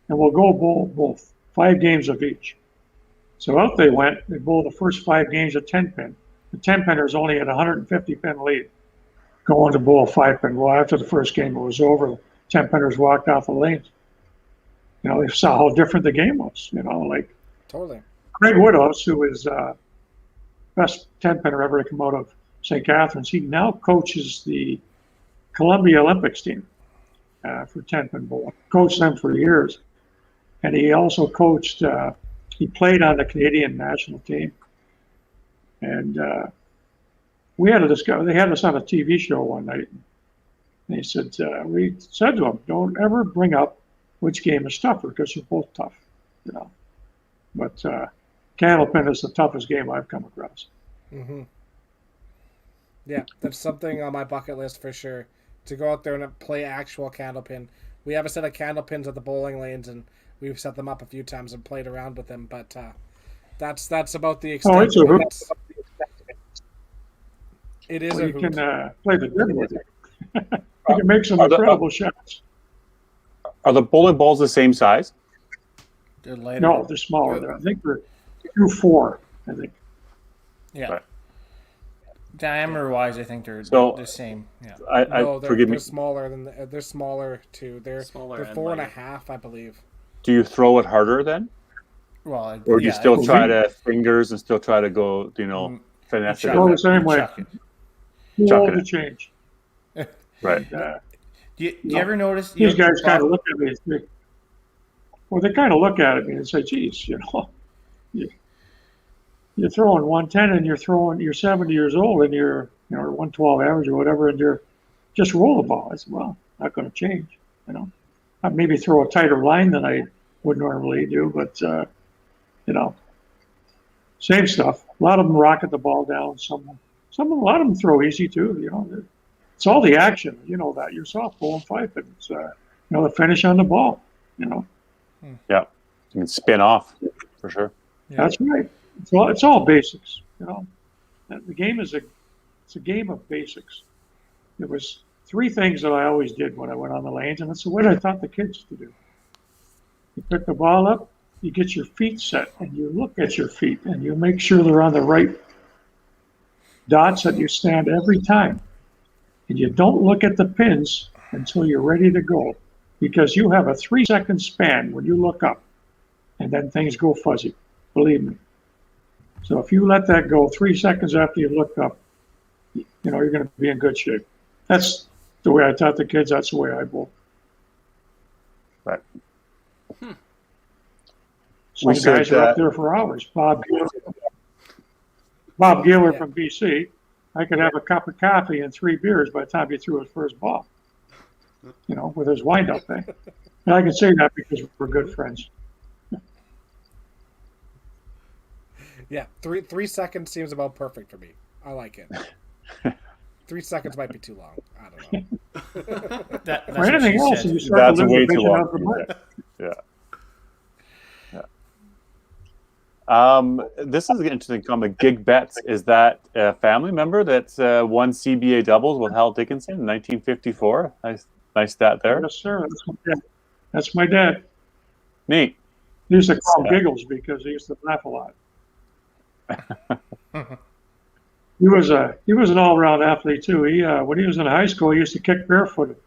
and we'll go bowl 5 games of each." So out they went. They bowled the first 5 games of 10-pin. The 10-pinners only had a 150-pin lead going to bowl 5-pin. Well, after the first game was over, the 10-pinners walked off the lanes. They saw how different the game was. Like Totally. Craig Woodhouse, who is best 10-pinner ever to come out of St. Catharines, he now coaches the Columbia Olympics team for 10-pin bowling. Coached them for years, and he also coached. He played on the Canadian national team, and we had to discover. They had us on a TV show one night, and he said, "We said to him, don't ever bring up which game is tougher because they're both tough, But Candlepin is the toughest game I've come across. Mm-hmm. Yeah, that's something on my bucket list for sure. To go out there and play actual Candlepin. We have a set of Candlepins at the bowling lanes, and we've set them up a few times and played around with them. But that's about the extent. Oh, it's a hoop. It is Well, a you hoop. can play the grid with it. You can make some incredible shots. Are the bowling balls the same size? They're lighter. No, they're smaller. I think they're 2-4. I think. Yeah. Right. Diameter wise, I think they're So- the same. Yeah. No, Forgive me. they're smaller than they're smaller too. They're Smaller and 4.5, I believe. Do you throw it harder then, Well, or do you yeah, still it's- try to fingers and still try to go, finesse it? chuck Go in the same way. chuck it. Too Chucking old to it. change. Right. Do you ever notice These guys kind of look at me and say, well, they kind of look at me and say, geez, you're throwing 110 and you're 70 years old and you're 112 average or whatever, and you're just roll the ball. I said, well, not going to change. I'd maybe throw a tighter line than I would normally do, but same stuff. A lot of them rocket the ball down. A lot of them throw easy too. It's all the action. You know that yourself, bowling 5, but it's the finish on the ball. Yeah. You can spin off for sure. That's right. It's all basics. The game is it's a game of basics. there was 3 things that I always did when I went on the lanes, and it's what I taught the kids to do. You pick the ball up, you get your feet set, and you look at your feet, and you make sure they're on the right dots that you stand every time. And you don't look at the pins until you're ready to go, because you have a 3-second span when you look up, and then things go fuzzy, believe me. So if you let that go 3 seconds after you look up, you're going to be in good shape. That's the way I taught the kids. That's the way I bowl. Right. Some guys are up there for hours. Bob Gaylor from BC, I could have a cup of coffee and 3 beers by the time he threw his first ball, with his wind-up thing. And I can say that because we're good friends. Yeah, 3 seconds seems about perfect for me. I like it. 3 seconds might be too long. I don't know. That's or anything what else, she and you said. start That's to lose way the too vision long. out of the mind. This is an interesting comment. Gig Betts, is that a family member that's won CBA doubles with Hal Dickinson in 1954? Nice stat there. Yes, sir. That's my dad. That's my dad. Neat. He used to call him Giggles because he used to laugh a lot. He was an all-around athlete too. He when he was in high school, he used to kick barefooted,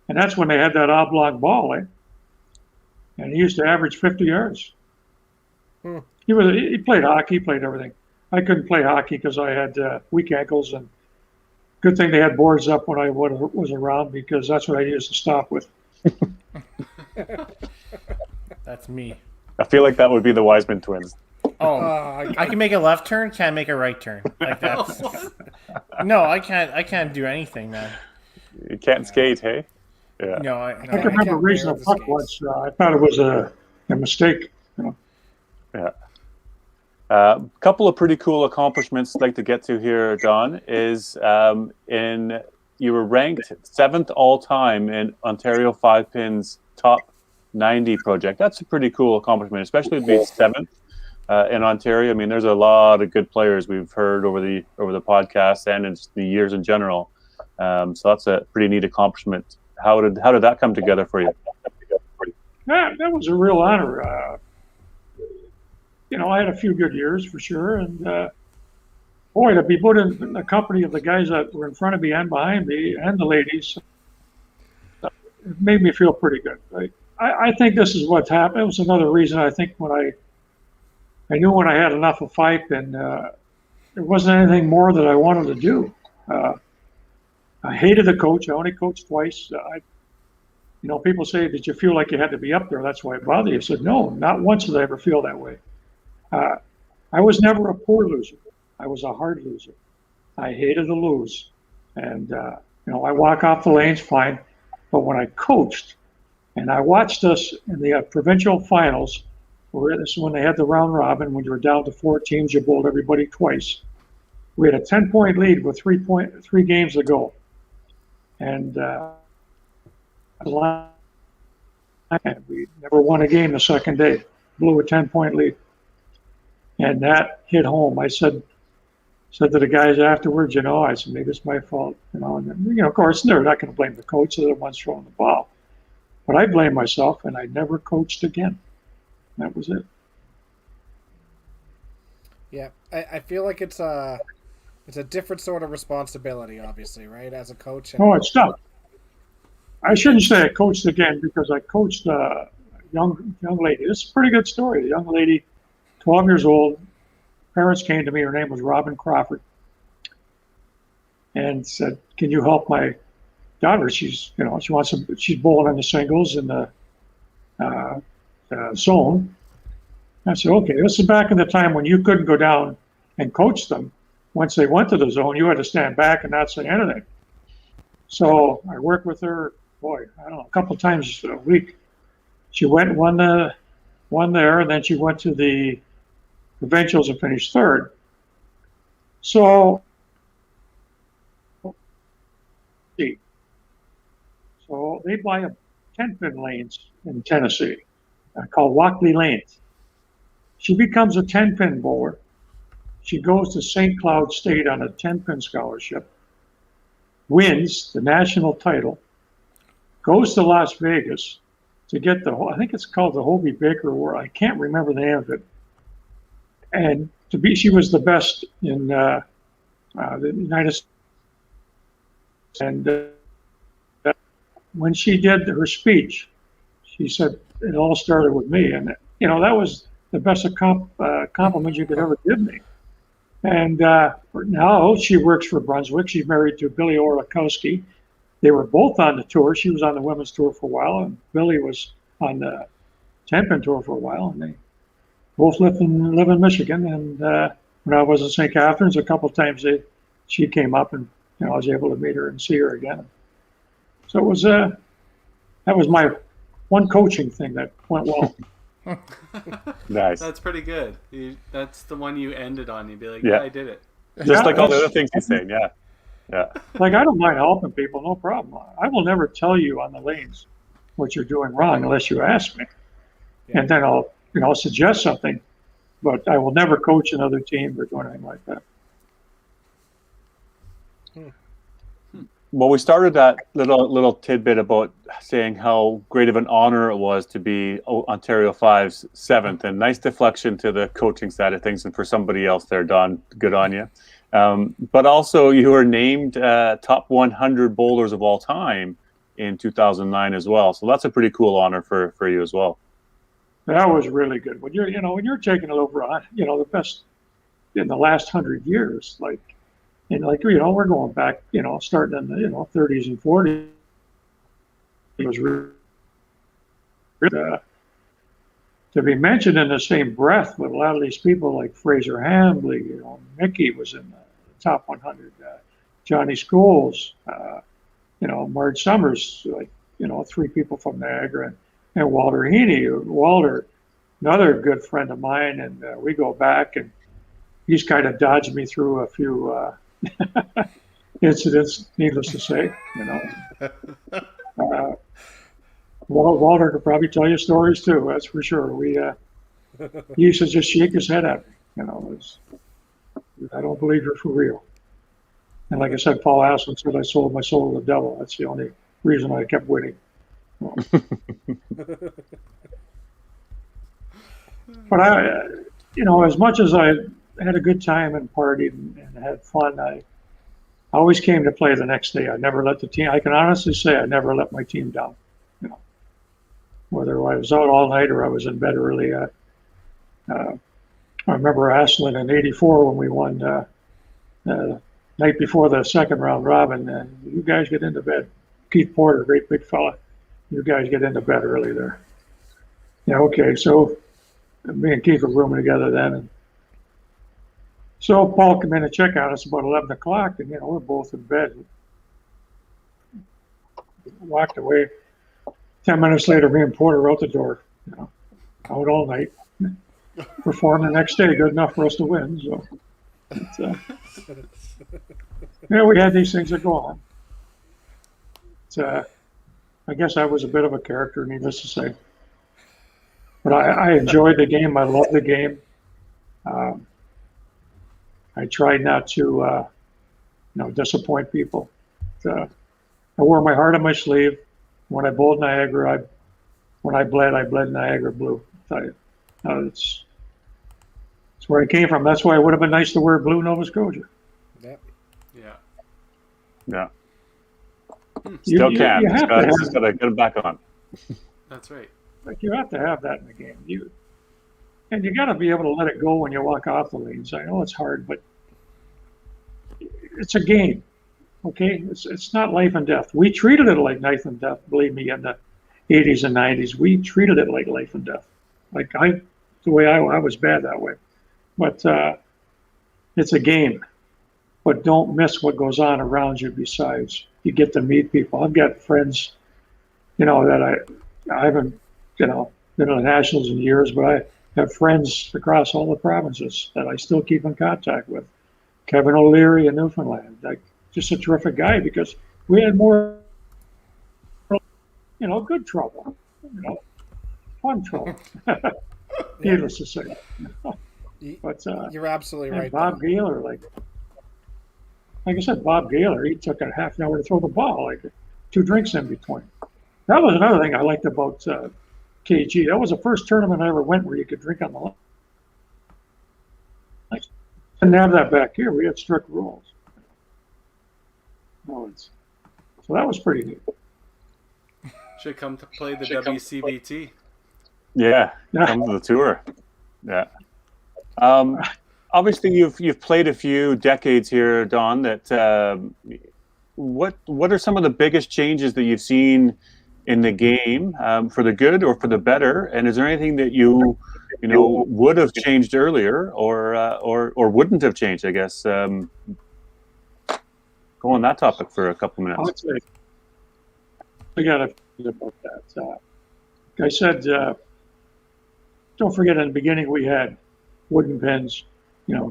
and that's when they had that oblong ball, and he used to average 50 yards. He played hockey, played everything. I couldn't play hockey because I had weak ankles, and good thing they had boards up when I was around, because that's what I used to stop with. That's me. I feel like that would be the Wiseman twins. Oh, I can make a left turn, can't make a right turn. Like that. No, I can't do anything, man. You can't skate, hey? Yeah. No, I can remember raising a puck once. I thought it was a mistake. Yeah. A couple of pretty cool accomplishments I'd like to get to here, Don, is you were ranked 7th all time in Ontario 5-Pin's top 90 project. That's a pretty cool accomplishment, especially to be 7th in Ontario. I mean, there's a lot of good players we've heard over the podcast and in the years in general. So that's a pretty neat accomplishment. How did that come together for you? That was a real honor. I had a few good years for sure, and to be put in the company of the guys that were in front of me and behind me and the ladies, it made me feel pretty good. I think this is what's happened. It was another reason I think when I knew when I had enough of 5-Pin, there wasn't anything more that I wanted to do. I hated the coach. I only coached twice. People say, did you feel like you had to be up there? That's why it bothered you. I said, no, not once did I ever feel that way. I was never a poor loser. I was a hard loser. I hated to lose. And, I walk off the lanes fine. But when I coached, and I watched us in the provincial finals, this is when they had the round robin, when you were down to 4 teams, you bowled everybody twice. We had a 10-point lead with 3 games to go. And we never won a game the second day. Blew a 10-point lead. And that hit home. I said to the guys afterwards, I said, maybe it's my fault. And of course, they're not going to blame the coach. They're the ones throwing the ball. But I blame myself, and I never coached again. That was it. Yeah, I feel like it's a different sort of responsibility, obviously, right? As a coach. Oh, it's tough. I shouldn't say I coached again, because I coached a young lady. This is a pretty good story. The young lady, 12 years old, parents came to me. Her name was Robin Crawford, and said, "Can you help my daughter? She's bowling in the singles in the zone." I said, "Okay." This is back in the time when you couldn't go down and coach them. Once they went to the zone, you had to stand back and not say anything. So I worked with her, a couple of times a week. She went and won there, and then she went to the provincials and finished 3rd. So they buy a 10-pin lanes in Tennessee called Walkley Lanes. She becomes a 10-pin bowler. She goes to St. Cloud State on a 10-pin scholarship. wins the national title, goes to Las Vegas to get I think it's called the Hobie Baker Award. I can't remember the name of it. And she was the best in the United States. And when she did her speech, she said, it all started with me. And, that was the best compliment you could ever give me. And now she works for Brunswick. She's married to Billy Orakowski. They were both on the tour. She was on the women's tour for a while, and Billy was on the Champion Tour for a while. And they both live in Michigan. And when I was in St. Catharines, a couple of times she came up, and I was able to meet her and see her again. So it was that was my one coaching thing that went well. Nice. That's pretty good. That's the one you ended on. You'd be like, Yeah. yeah, I did it. Just like all the other things he's saying. Yeah. Yeah. Like, I don't mind helping people, no problem. I will never tell you on the lanes what you're doing wrong unless you ask me. Yeah. And then I'll suggest something, but I will never coach another team or do anything like that. Well, we started that little tidbit about saying how great of an honor it was to be Ontario 5's 7th, and nice deflection to the coaching side of things. And for somebody else there, Don, good on you. But also, you were named top 100 bowlers of all time in 2009 as well. So that's a pretty cool honor for you as well. That was really good. When you're taking it over, the best in the last 100 years, we're going back, starting in the 30s and 40s. It was really to be mentioned in the same breath with a lot of these people like Fraser Hambley, Mickey was in the top 100, Johnny Scholes, Marge Summers, three people from Niagara, and Walter Heaney. Walter, another good friend of mine, and we go back, and he's kind of dodged me through a few incidents, needless to say. Walter could probably tell you stories too. That's for sure. He used to just shake his head at me. I don't believe you're for real. And like I said, Paul Aslan said I sold my soul to the devil. That's the only reason I kept winning. But as much as I had a good time and partied and had fun, I always came to play the next day. I never let the team. I can honestly say I never let my team down. Whether I was out all night or I was in bed early. I remember Aslan in '84 when we won night before the second round robin. You guys get into bed. Keith Porter, great big fella. You guys get into bed early there. Yeah, okay. So me and Keith were rooming together then. And so Paul came in and checked on us about 11 o'clock, and we're both in bed. Walked away. 10 minutes later, me and Porter were out the door. Out all night. Performed the next day, good enough for us to win. So, we had these things that go on. I guess I was a bit of a character, needless to say. But I enjoyed the game. I loved the game. I tried not to, disappoint people. I wore my heart on my sleeve. When I bowled Niagara, when I bled Niagara blue. I'll tell you, it's where I came from. That's why it would have been nice to wear blue Nova Scotia. Yep. Yeah. Yeah. You Still can. have to Just have, got to get him back on. That's right. you have to have that in the game. And you got to be able to let it go when you walk off the lanes. I know it's hard, but it's a game. Okay, it's not life and death. We treated it like life and death. Believe me, in the 80s and 90s, we treated it like life and death. The way I was bad that way. But it's a game. But don't miss what goes on around you. Besides, you get to meet people. I've got friends, that I haven't, been to the Nationals in years, but I have friends across all the provinces that I still keep in contact with. Kevin O'Leary in Newfoundland. Just a terrific guy because we had more, good trouble, fun trouble. Needless to say. But you're absolutely right. Bob Gaylor, like I said, Bob Gaylor, he took a half an hour to throw the ball, like 2 drinks in between. That was another thing I liked about KG. That was the first tournament I ever went where you could drink on the line. Didn't have that back here. We had strict rules. No, so that was pretty neat. Should come to play the WCBT. Yeah, Yeah. come to the tour. Yeah. Obviously, you've played a few decades here, Don. That what are some of the biggest changes that you've seen in the game, for the good or for the better? And is there anything that you would have changed earlier or wouldn't have changed? I guess. Go on that topic for a couple minutes. I'd say we got to think about that. Like I said, don't forget in the beginning we had wooden pins,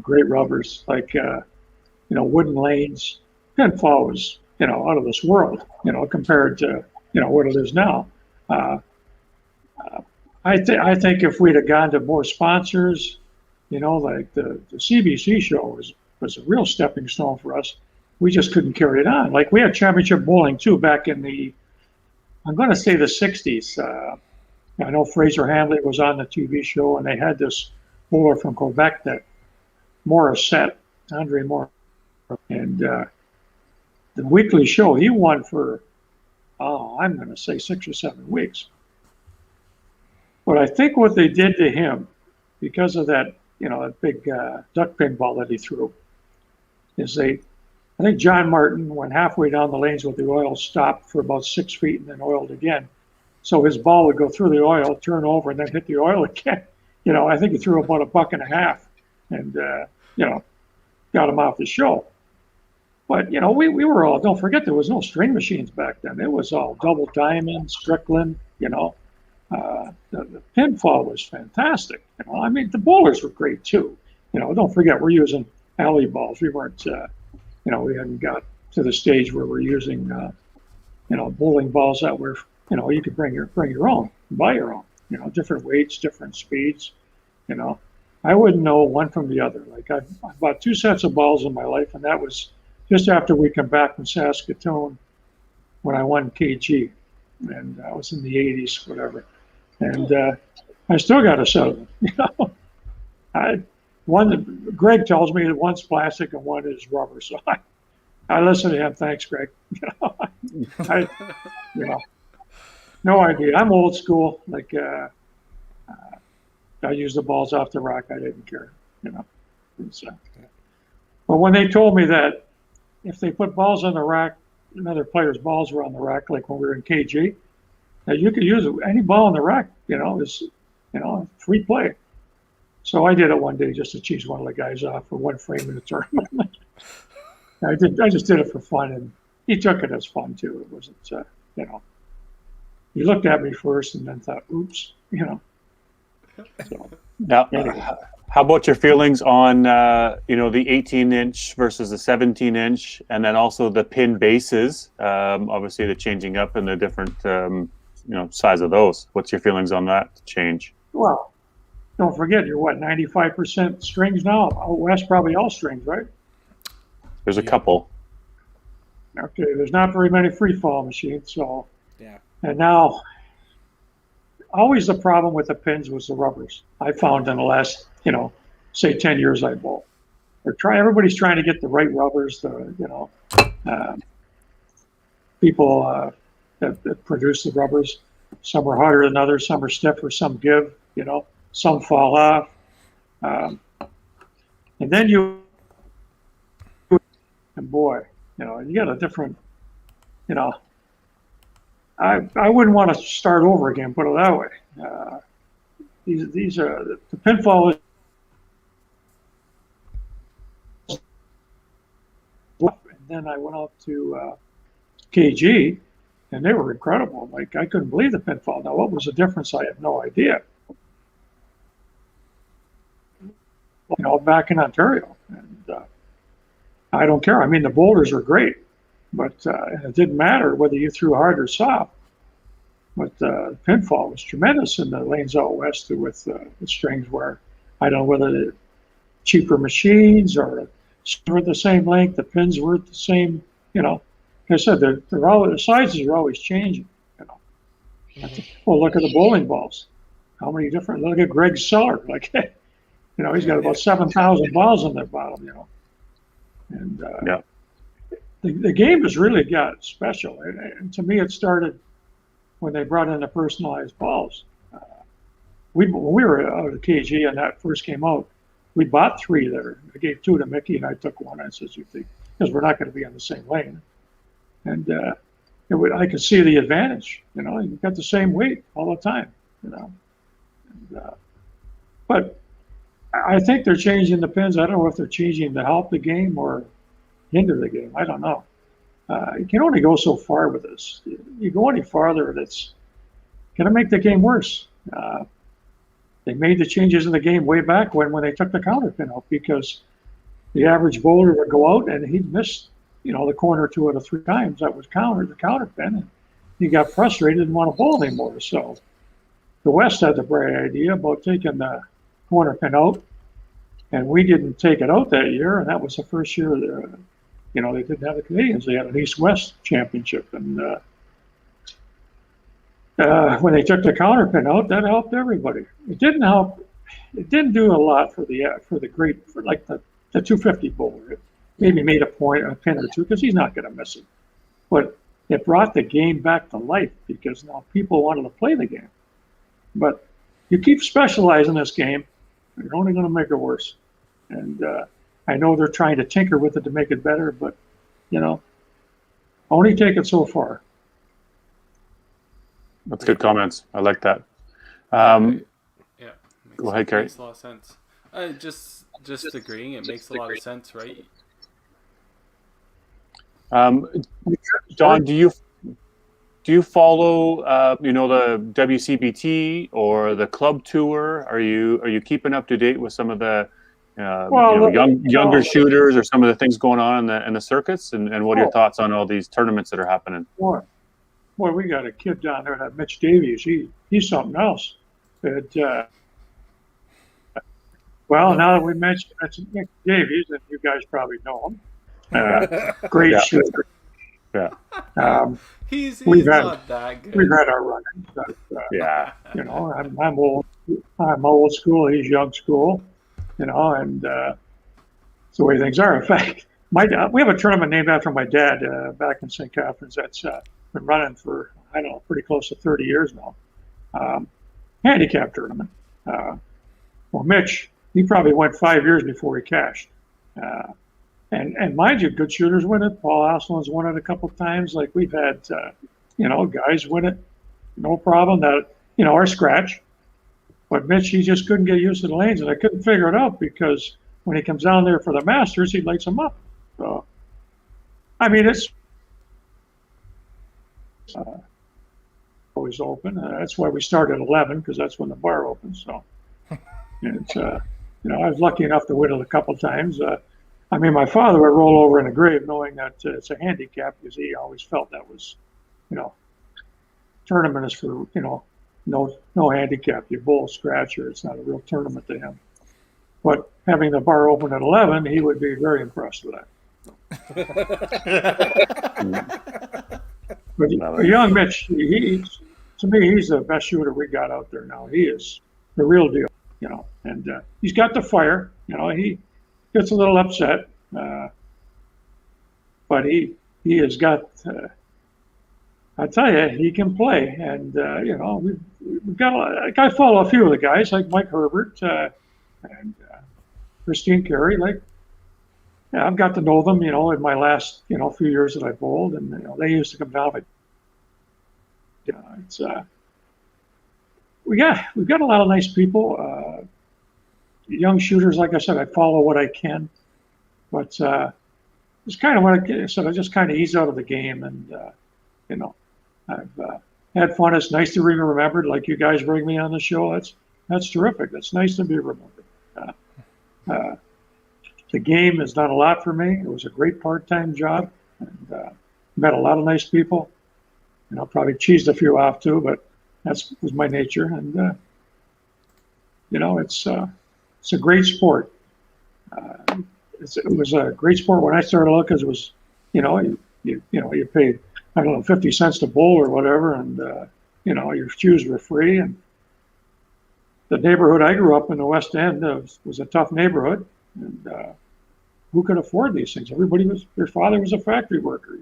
great rubbers, like wooden lanes. Pinfall was out of this world, compared to what it is now. I think if we'd have gone to more sponsors, like the CBC show was a real stepping stone for us. We just couldn't carry it on. Like we had championship bowling too back in I'm going to say the 60s. I know Fraser Handley was on the TV show, and they had this bowler from Quebec that Morissette, Andre Morissette, and the weekly show, he won for, I'm going to say 6 or 7 weeks. But I think what they did to him, because of that, that big duck pin ball that he threw, is I think John Martin went halfway down the lanes with the oil, stopped for about 6 feet, and then oiled again. So his ball would go through the oil, turn over, and then hit the oil again. I think he threw about $1.50, and got him off the show. But we were all, don't forget, there was no string machines back then. It was all double diamond, Strickland. The pinfall was fantastic. I mean, the bowlers were great too. Don't forget, we're using alley balls. We weren't. We hadn't got to the stage where we're using, bowling balls that were, you could bring your own, buy your own, different weights, different speeds, I wouldn't know one from the other. Like I bought 2 sets of balls in my life, and that was just after we come back from Saskatoon when I won KG, and I was in the 80s, whatever. And I still got a set of them, Greg tells me that one's plastic and one is rubber. So I listen to him. Thanks, Greg. No idea. I'm old school. Like I used the balls off the rack. I didn't care. But when they told me that if they put balls on the rack, another player's balls were on the rack, like when we were in KG, that you could use any ball on the rack. Is free play. So I did it one day just to cheese one of the guys off for one frame in the tournament. I just did it for fun, and he took it as fun too. It wasn't, he looked at me first and then thought, "Oops," So, Now, anyway. how about your feelings on the 18-inch versus the 17-inch, and then also the pin bases? Obviously, the changing up and the different size of those. What's your feelings on that change? Well, don't forget, you're 95% strings now? Out west, probably all strings, right? There's a couple. Okay, there's not very many free fall machines, so. Yeah. And now, always the problem with the pins was the rubbers. I found in the last, say 10 years I bowled. Everybody's trying to get the right rubbers, people that produce the rubbers. Some are harder than others, some are stiffer, some give, some fall off. And then and boy, you got a different, I wouldn't want to start over again, put it that way. These are, the pinfall is, and then I went out to KG, and they were incredible. Like, I couldn't believe the pinfall. Now, what was the difference? I have no idea. Back in Ontario. And I don't care. I mean, the boulders were great, but it didn't matter whether you threw hard or soft. But the pinfall was tremendous in the lanes out west with the strings where, I don't know whether they're cheaper machines or were the same length, the pins were the same, like I said, the sizes are always changing, Well, look at the bowling balls. How many different, look at Greg Seller, he's got about 7,000 balls in that bottom, And Yeah. the game has really got special. And to me, it started when they brought in the personalized balls. When we were out at KG and that first came out, we bought 3 there. I gave 2 to Mickey and I took 1. I said, you think, because we're not going to be on the same lane. And I could see the advantage, you've got the same weight all the time, And, but I think they're changing the pins. I don't know if they're changing to help the game or hinder the game. I don't know. You can only go so far with this. You go any farther, it's going to make the game worse. They made the changes in the game way back when they took the counter pin out, because the average bowler would go out and he'd miss, the corner 2 out of 3 times. That was the counter pin. And he got frustrated and didn't want to bowl anymore. So the West had the bright idea about taking the corner pin out, and we didn't take it out that year. And that was the first year that, they didn't have the Canadians. They had an East-West championship. And when they took the counter pin out, that helped everybody. It didn't help. It didn't do a lot for the 250 bowler. It maybe made a pin or 2, because he's not going to miss it. But it brought the game back to life, because now people wanted to play the game. But you keep specializing this game, you're only going to make it worse. And I know they're trying to tinker with it to make it better, but only take it so far. That's good comments. I like that. Yeah. Go ahead, Kerry. Makes a lot of sense. Just agreeing, it makes a lot of sense, right? Don, do you follow the WCBT or the club tour? Are you keeping up to date with some of the younger shooters, or some of the things going on in the circuits? And what are your thoughts on all these tournaments that are happening? Boy, we got a kid down there, that Mitch Davies. He's something else. Well, now that we mentioned Mitch Davies, and you guys probably know him, great shooter. Yeah. He's We've not that good. We've had our run. Yeah. I'm old. I'm old school. He's young school. And it's the way things are. In fact, we have a tournament named after my dad back in St. Catharines that's been running for, I don't know, pretty close to 30 years now. Handicap tournament. Well, Mitch, he probably went 5 years before he cashed. And mind you, good shooters win it. Paul Aslan's won it a couple of times. Like, we've had, guys win it, no problem. That, our scratch. But Mitch, he just couldn't get used to the lanes, and I couldn't figure it out, because when he comes down there for the Masters, he lights them up. So, I mean, it's always open. That's why we start at 11, because that's when the bar opens. So, and I was lucky enough to win it a couple times. My father would roll over in the grave knowing that it's a handicap, because he always felt that was, tournament is for, no handicap. You bowl scratch, or it's not a real tournament to him. But having the bar open at 11, he would be very impressed with that. But young Mitch, to me, he's the best shooter we got out there now. He is the real deal, and he's got the fire. He gets a little upset, but he has got. I tell you, he can play, and we've got. I follow a few of the guys like Mike Herbert and Christine Carey. I've got to know them, in my last few years that I bowled, and they used to come down. It's we've got a lot of nice people. Young shooters, like I said, I follow what I can, but it's kind of what I said. I just kind of ease out of the game, and I've had fun. It's nice to be remembered, like you guys bring me on the show. That's terrific. It's nice to be remembered. The game has done a lot for me. It was a great part-time job, and met a lot of nice people. Probably cheesed a few off too, but that was my nature. And it's a great sport. it was a great sport when I started out because it was, you paid, I don't know, 50 cents to bowl or whatever, and your shoes were free. And the neighborhood I grew up in, the West End, was a tough neighborhood, and who could afford these things? Their father was a factory worker,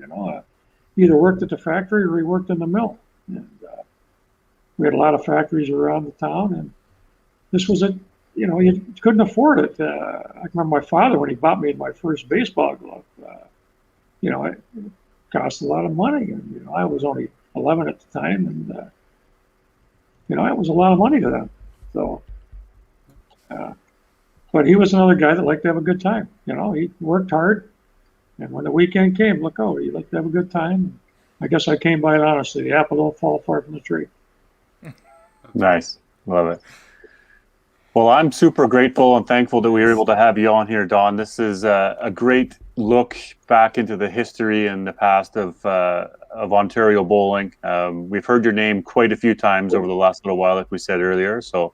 he either worked at the factory or he worked in the mill. And we had a lot of factories around the town, and this was you couldn't afford it. I remember my father, when he bought me my first baseball glove, it cost a lot of money. And, I was only 11 at the time, and, it was a lot of money to them. So, but he was another guy that liked to have a good time. He worked hard, and when the weekend came, he liked to have a good time. I guess I came by it honestly. The apple don't fall far from the tree. Nice. Love it. Well, I'm super grateful and thankful that we were able to have you on here, Don. This is a great look back into the history and the past of Ontario bowling. We've heard your name quite a few times over the last little while, like we said earlier. So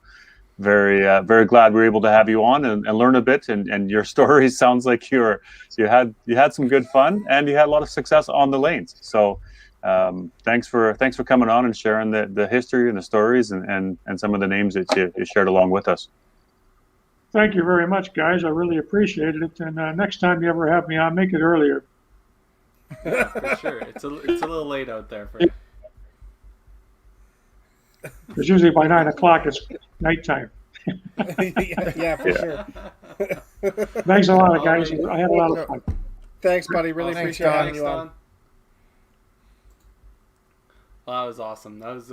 very, very glad we were able to have you on and learn a bit. And your story sounds like you had some good fun and you had a lot of success on the lanes. So thanks for coming on and sharing the history and the stories and some of the names that you shared along with us. Thank you very much, guys. I really appreciated it. And next time you ever have me on, make it earlier. Yeah, for sure. It's a little late out there for you. Because usually by 9 o'clock it's nighttime. yeah, for sure. Thanks a lot, guys. I had a lot of fun. Thanks, buddy. Really appreciate having you on. Well, that was awesome. That was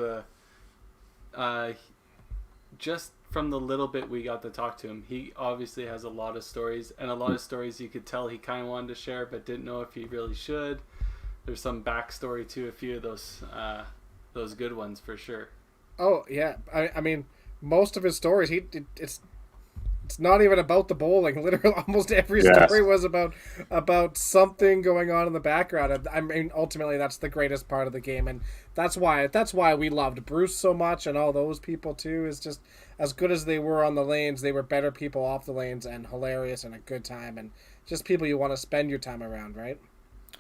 just from the little bit we got to talk to him, he obviously has a lot of stories, and a lot of stories you could tell he kind of wanted to share but didn't know if he really should. There's some backstory to a few of those good ones for sure. Oh yeah, I mean, most of his stories, it's not even about the bowling. Literally, almost every story was about something going on in the background. I mean, ultimately, that's the greatest part of the game, and that's why we loved Bruce so much, and all those people too. Is just as good as they were on the lanes, they were better people off the lanes, and hilarious and a good time, and just people you want to spend your time around, right?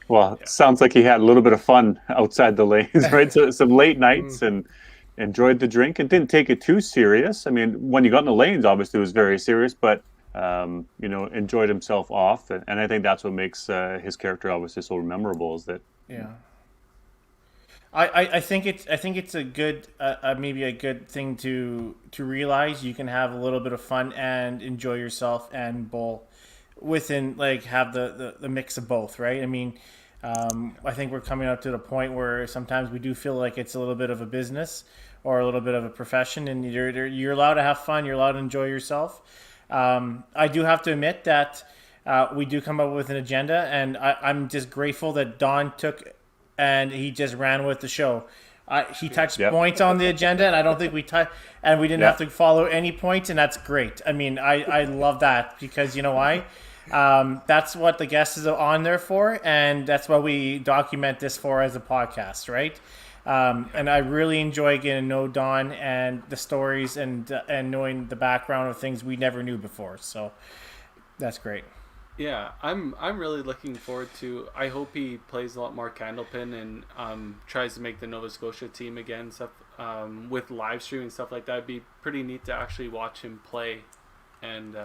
Well, it sounds like he had a little bit of fun outside the lanes, right? So some late nights and enjoyed the drink and didn't take it too serious. I mean, when you got in the lanes, obviously it was very serious, but enjoyed himself off, and I think that's what makes his character obviously so memorable. Is that I think it's a good maybe a good thing to realize you can have a little bit of fun and enjoy yourself and bowl within, like, have the mix of both, right? I mean, I think we're coming up to the point where sometimes we do feel like it's a little bit of a business or a little bit of a profession, and you're allowed to have fun, you're allowed to enjoy yourself. I do have to admit that we do come up with an agenda, and I'm just grateful that Don took and he just ran with the show. He touched points on the agenda, and I don't think we didn't have to follow any points, and that's great. I mean, I love that, because you know why? That's what the guest is on there for, and that's what we document this for as a podcast, right? And I really enjoy getting to know Don and the stories and knowing the background of things we never knew before. So that's great. Yeah, I'm really looking forward to. I hope he plays a lot more Candlepin and tries to make the Nova Scotia team again. Stuff with live streaming stuff like that. It'd be pretty neat to actually watch him play, and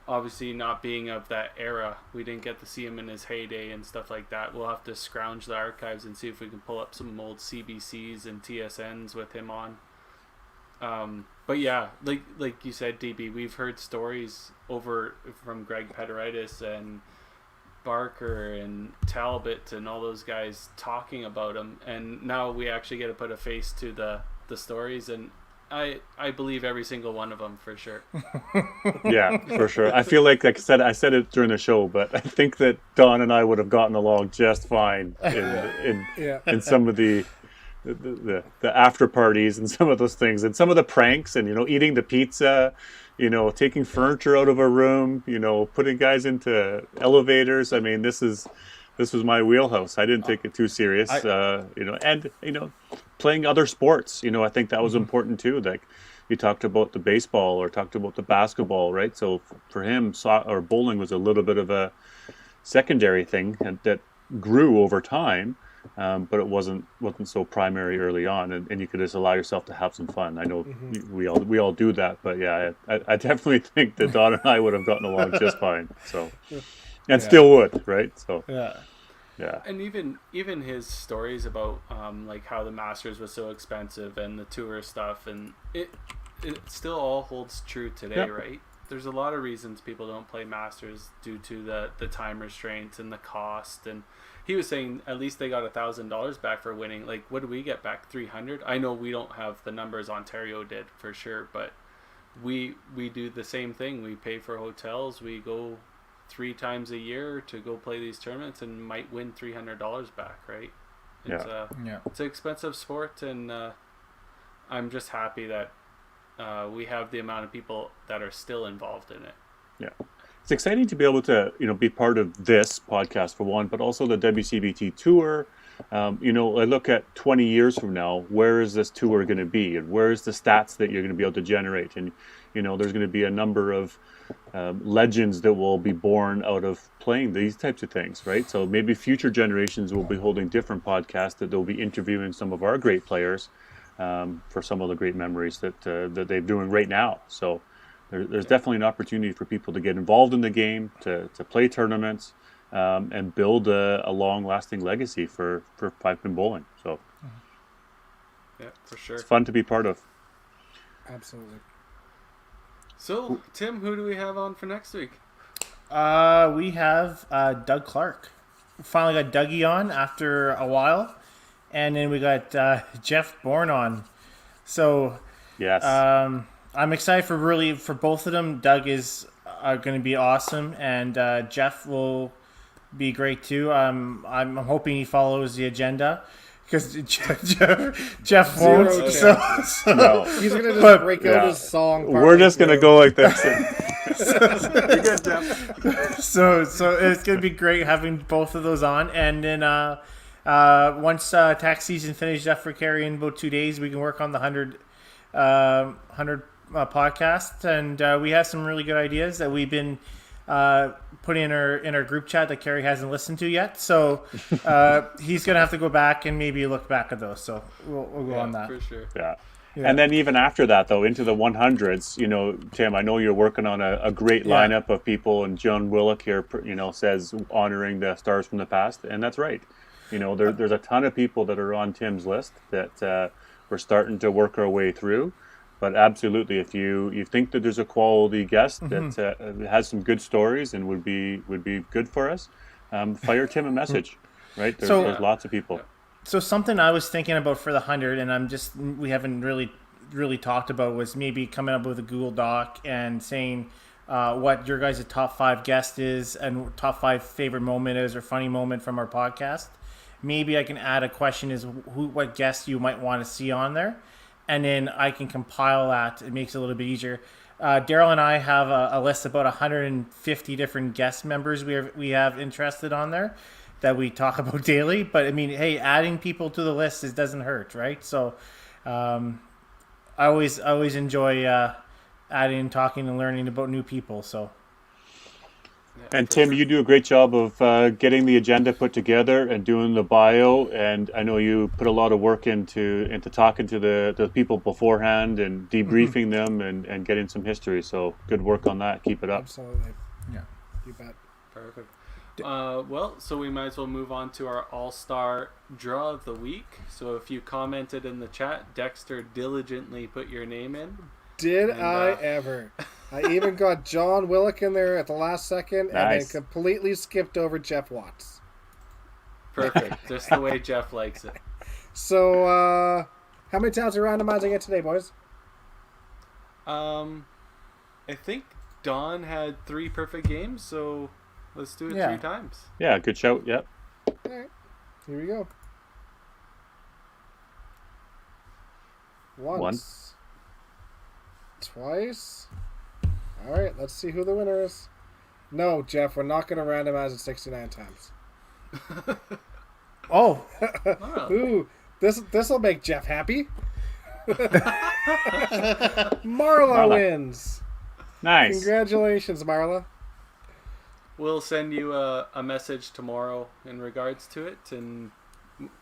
obviously not being of that era, we didn't get to see him in his heyday and stuff like that. We'll have to scrounge the archives and see if we can pull up some old CBCs and TSNs with him on. But yeah, like you said, DB, we've heard stories over from Greg Pederitis and Barker and Talbot and all those guys talking about him, and now we actually get to put a face to the stories, and I believe every single one of them for sure. Yeah, for sure. I feel like I said it during the show, but I think that Don and I would have gotten along just fine in some of the after parties and some of those things and some of the pranks and, eating the pizza, taking furniture out of a room, putting guys into elevators. I mean, this was my wheelhouse. I didn't take it too serious, and playing other sports. I think that was important too. Like, you talked about the baseball or talked about the basketball, right? So for him, or bowling was a little bit of a secondary thing and that grew over time, but it wasn't so primary early on, and you could just allow yourself to have some fun. I know we all do that, but yeah, I definitely think that Don and I would have gotten along just fine. So, and still would, right? So yeah. And even his stories about like how the Masters was so expensive and the tour stuff, and it still all holds true today, right? There's a lot of reasons people don't play Masters due to the time restraints and the cost. And he was saying at least they got $1,000 back for winning. Like, what do we get back? 300? I know we don't have the numbers Ontario did for sure, but we do the same thing. We pay for hotels. We go 3 times a year to go play these tournaments and might win $300 back, right? It's it's an expensive sport, and I'm just happy that we have the amount of people that are still involved in it. Yeah, it's exciting to be able to be part of this podcast for one, but also the WCBT tour. I look at 20 years from now, where is this tour going to be, and where's the stats that you're going to be able to generate? And there's going to be a number of legends that will be born out of playing these types of things, right? So maybe future generations will be holding different podcasts that they'll be interviewing some of our great players for some of the great memories that they're doing right now. So there's definitely an opportunity for people to get involved in the game, to play tournaments, and build a long-lasting legacy for Pipepin Bowling. So yeah, for sure, it's fun to be part of. Absolutely. So, Tim, who do we have on for next week? We have Doug Clark. Finally got Dougie on after a while. And then we got Jeff Bourne on. So yes, I'm excited for both of them. Doug is going to be awesome, and Jeff will be great too. I'm hoping he follows the agenda, because Jeff won't. No. He's going to just break out his song. We're just going to go like this. So it's going to be great having both of those on. And then once tax season finishes up for Carrie in about 2 days, we can work on the 100 podcast. And we have some really good ideas that we've been putting in our group chat that Carrie hasn't listened to yet. So he's going to have to go back and maybe look back at those. So we'll go on that. For sure. Yeah. And then even after that, though, into the 100s, Tim, I know you're working on a great lineup of people, and John Willock here, says honoring the stars from the past, and that's right. There's a ton of people that are on Tim's list that we're starting to work our way through. But absolutely, if you think that there's a quality guest that has some good stories and would be good for us, fire Tim a message. Right? There's lots of people. So something I was thinking about for the 100, and we haven't really talked about, was maybe coming up with a Google Doc and saying what your guys' top 5 guest is and top 5 favorite moment is or funny moment from our podcast. Maybe I can add a question is what guest you might want to see on there, and then I can compile that. It makes it a little bit easier. Daryl and I have a list of about 150 different guest members we have interested on there that we talk about daily. But I mean, hey, adding people to the list doesn't hurt, right? So I always enjoy adding, talking, and learning about new people. So. And Tim, you do a great job of getting the agenda put together and doing the bio. And I know you put a lot of work into talking to the people beforehand and debriefing them and getting some history. So good work on that. Keep it up. Absolutely. Yeah. You bet. Perfect. So we might as well move on to our all-star draw of the week. So if you commented in the chat, Dexter diligently put your name in. Did I ever? I even got John Willock in there at the last second, and then completely skipped over Jeff Watts. Perfect. Just the way Jeff likes it. So, how many times are we randomizing it today, boys? I think Don had 3 perfect games, so let's do it 3 times. Yeah, good shout. Yep. All right. Here we go. Once. Twice. All right, let's see who the winner is. No, Jeff, we're not going to randomize it 69 times. Oh. Ooh, this will make Jeff happy. Marla Marla. wins. Nice. Congratulations, Marla. We'll send you a message tomorrow in regards to it, and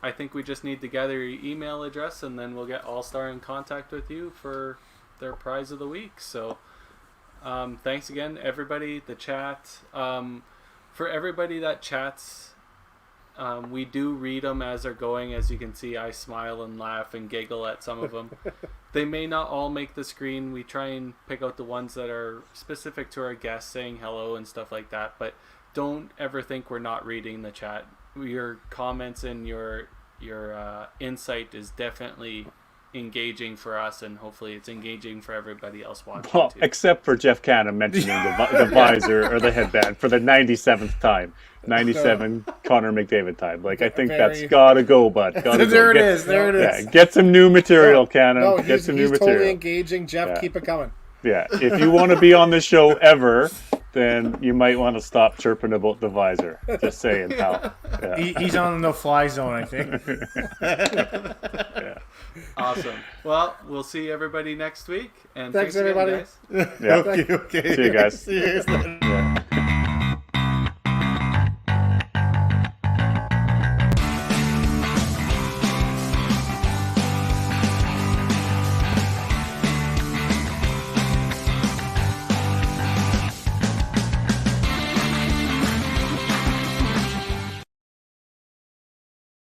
I think we just need to gather your email address, and then we'll get All Star in contact with you for their prize of the week. So thanks again, everybody. The chat. For everybody that chats, we do read them as they're going. As you can see, I smile and laugh and giggle at some of them. They may not all make the screen. We try and pick out the ones that are specific to our guests, saying hello and stuff like that. But don't ever think we're not reading the chat. Your comments and your insight is definitely engaging for us, and hopefully it's engaging for everybody else watching Well, too. except for Jeff Cannon mentioning the visor or the headband for the 97th time. 97 Connor McDavid time. Like, I think that's Very- gotta go, bud. Gotta There go. it is. There it Yeah, is. get some new material, Cannon. No, Get he's some new totally material. engaging. Jeff, Yeah. keep it coming. Yeah, if you want to be on the show ever, then you might want to stop chirping about the visor. Just saying, pal. Yeah. He's on the no-fly zone, I think. Awesome. Well, we'll see everybody next week, and Thanks, again, everybody. guys. Yeah. Okay. See you guys. See you guys.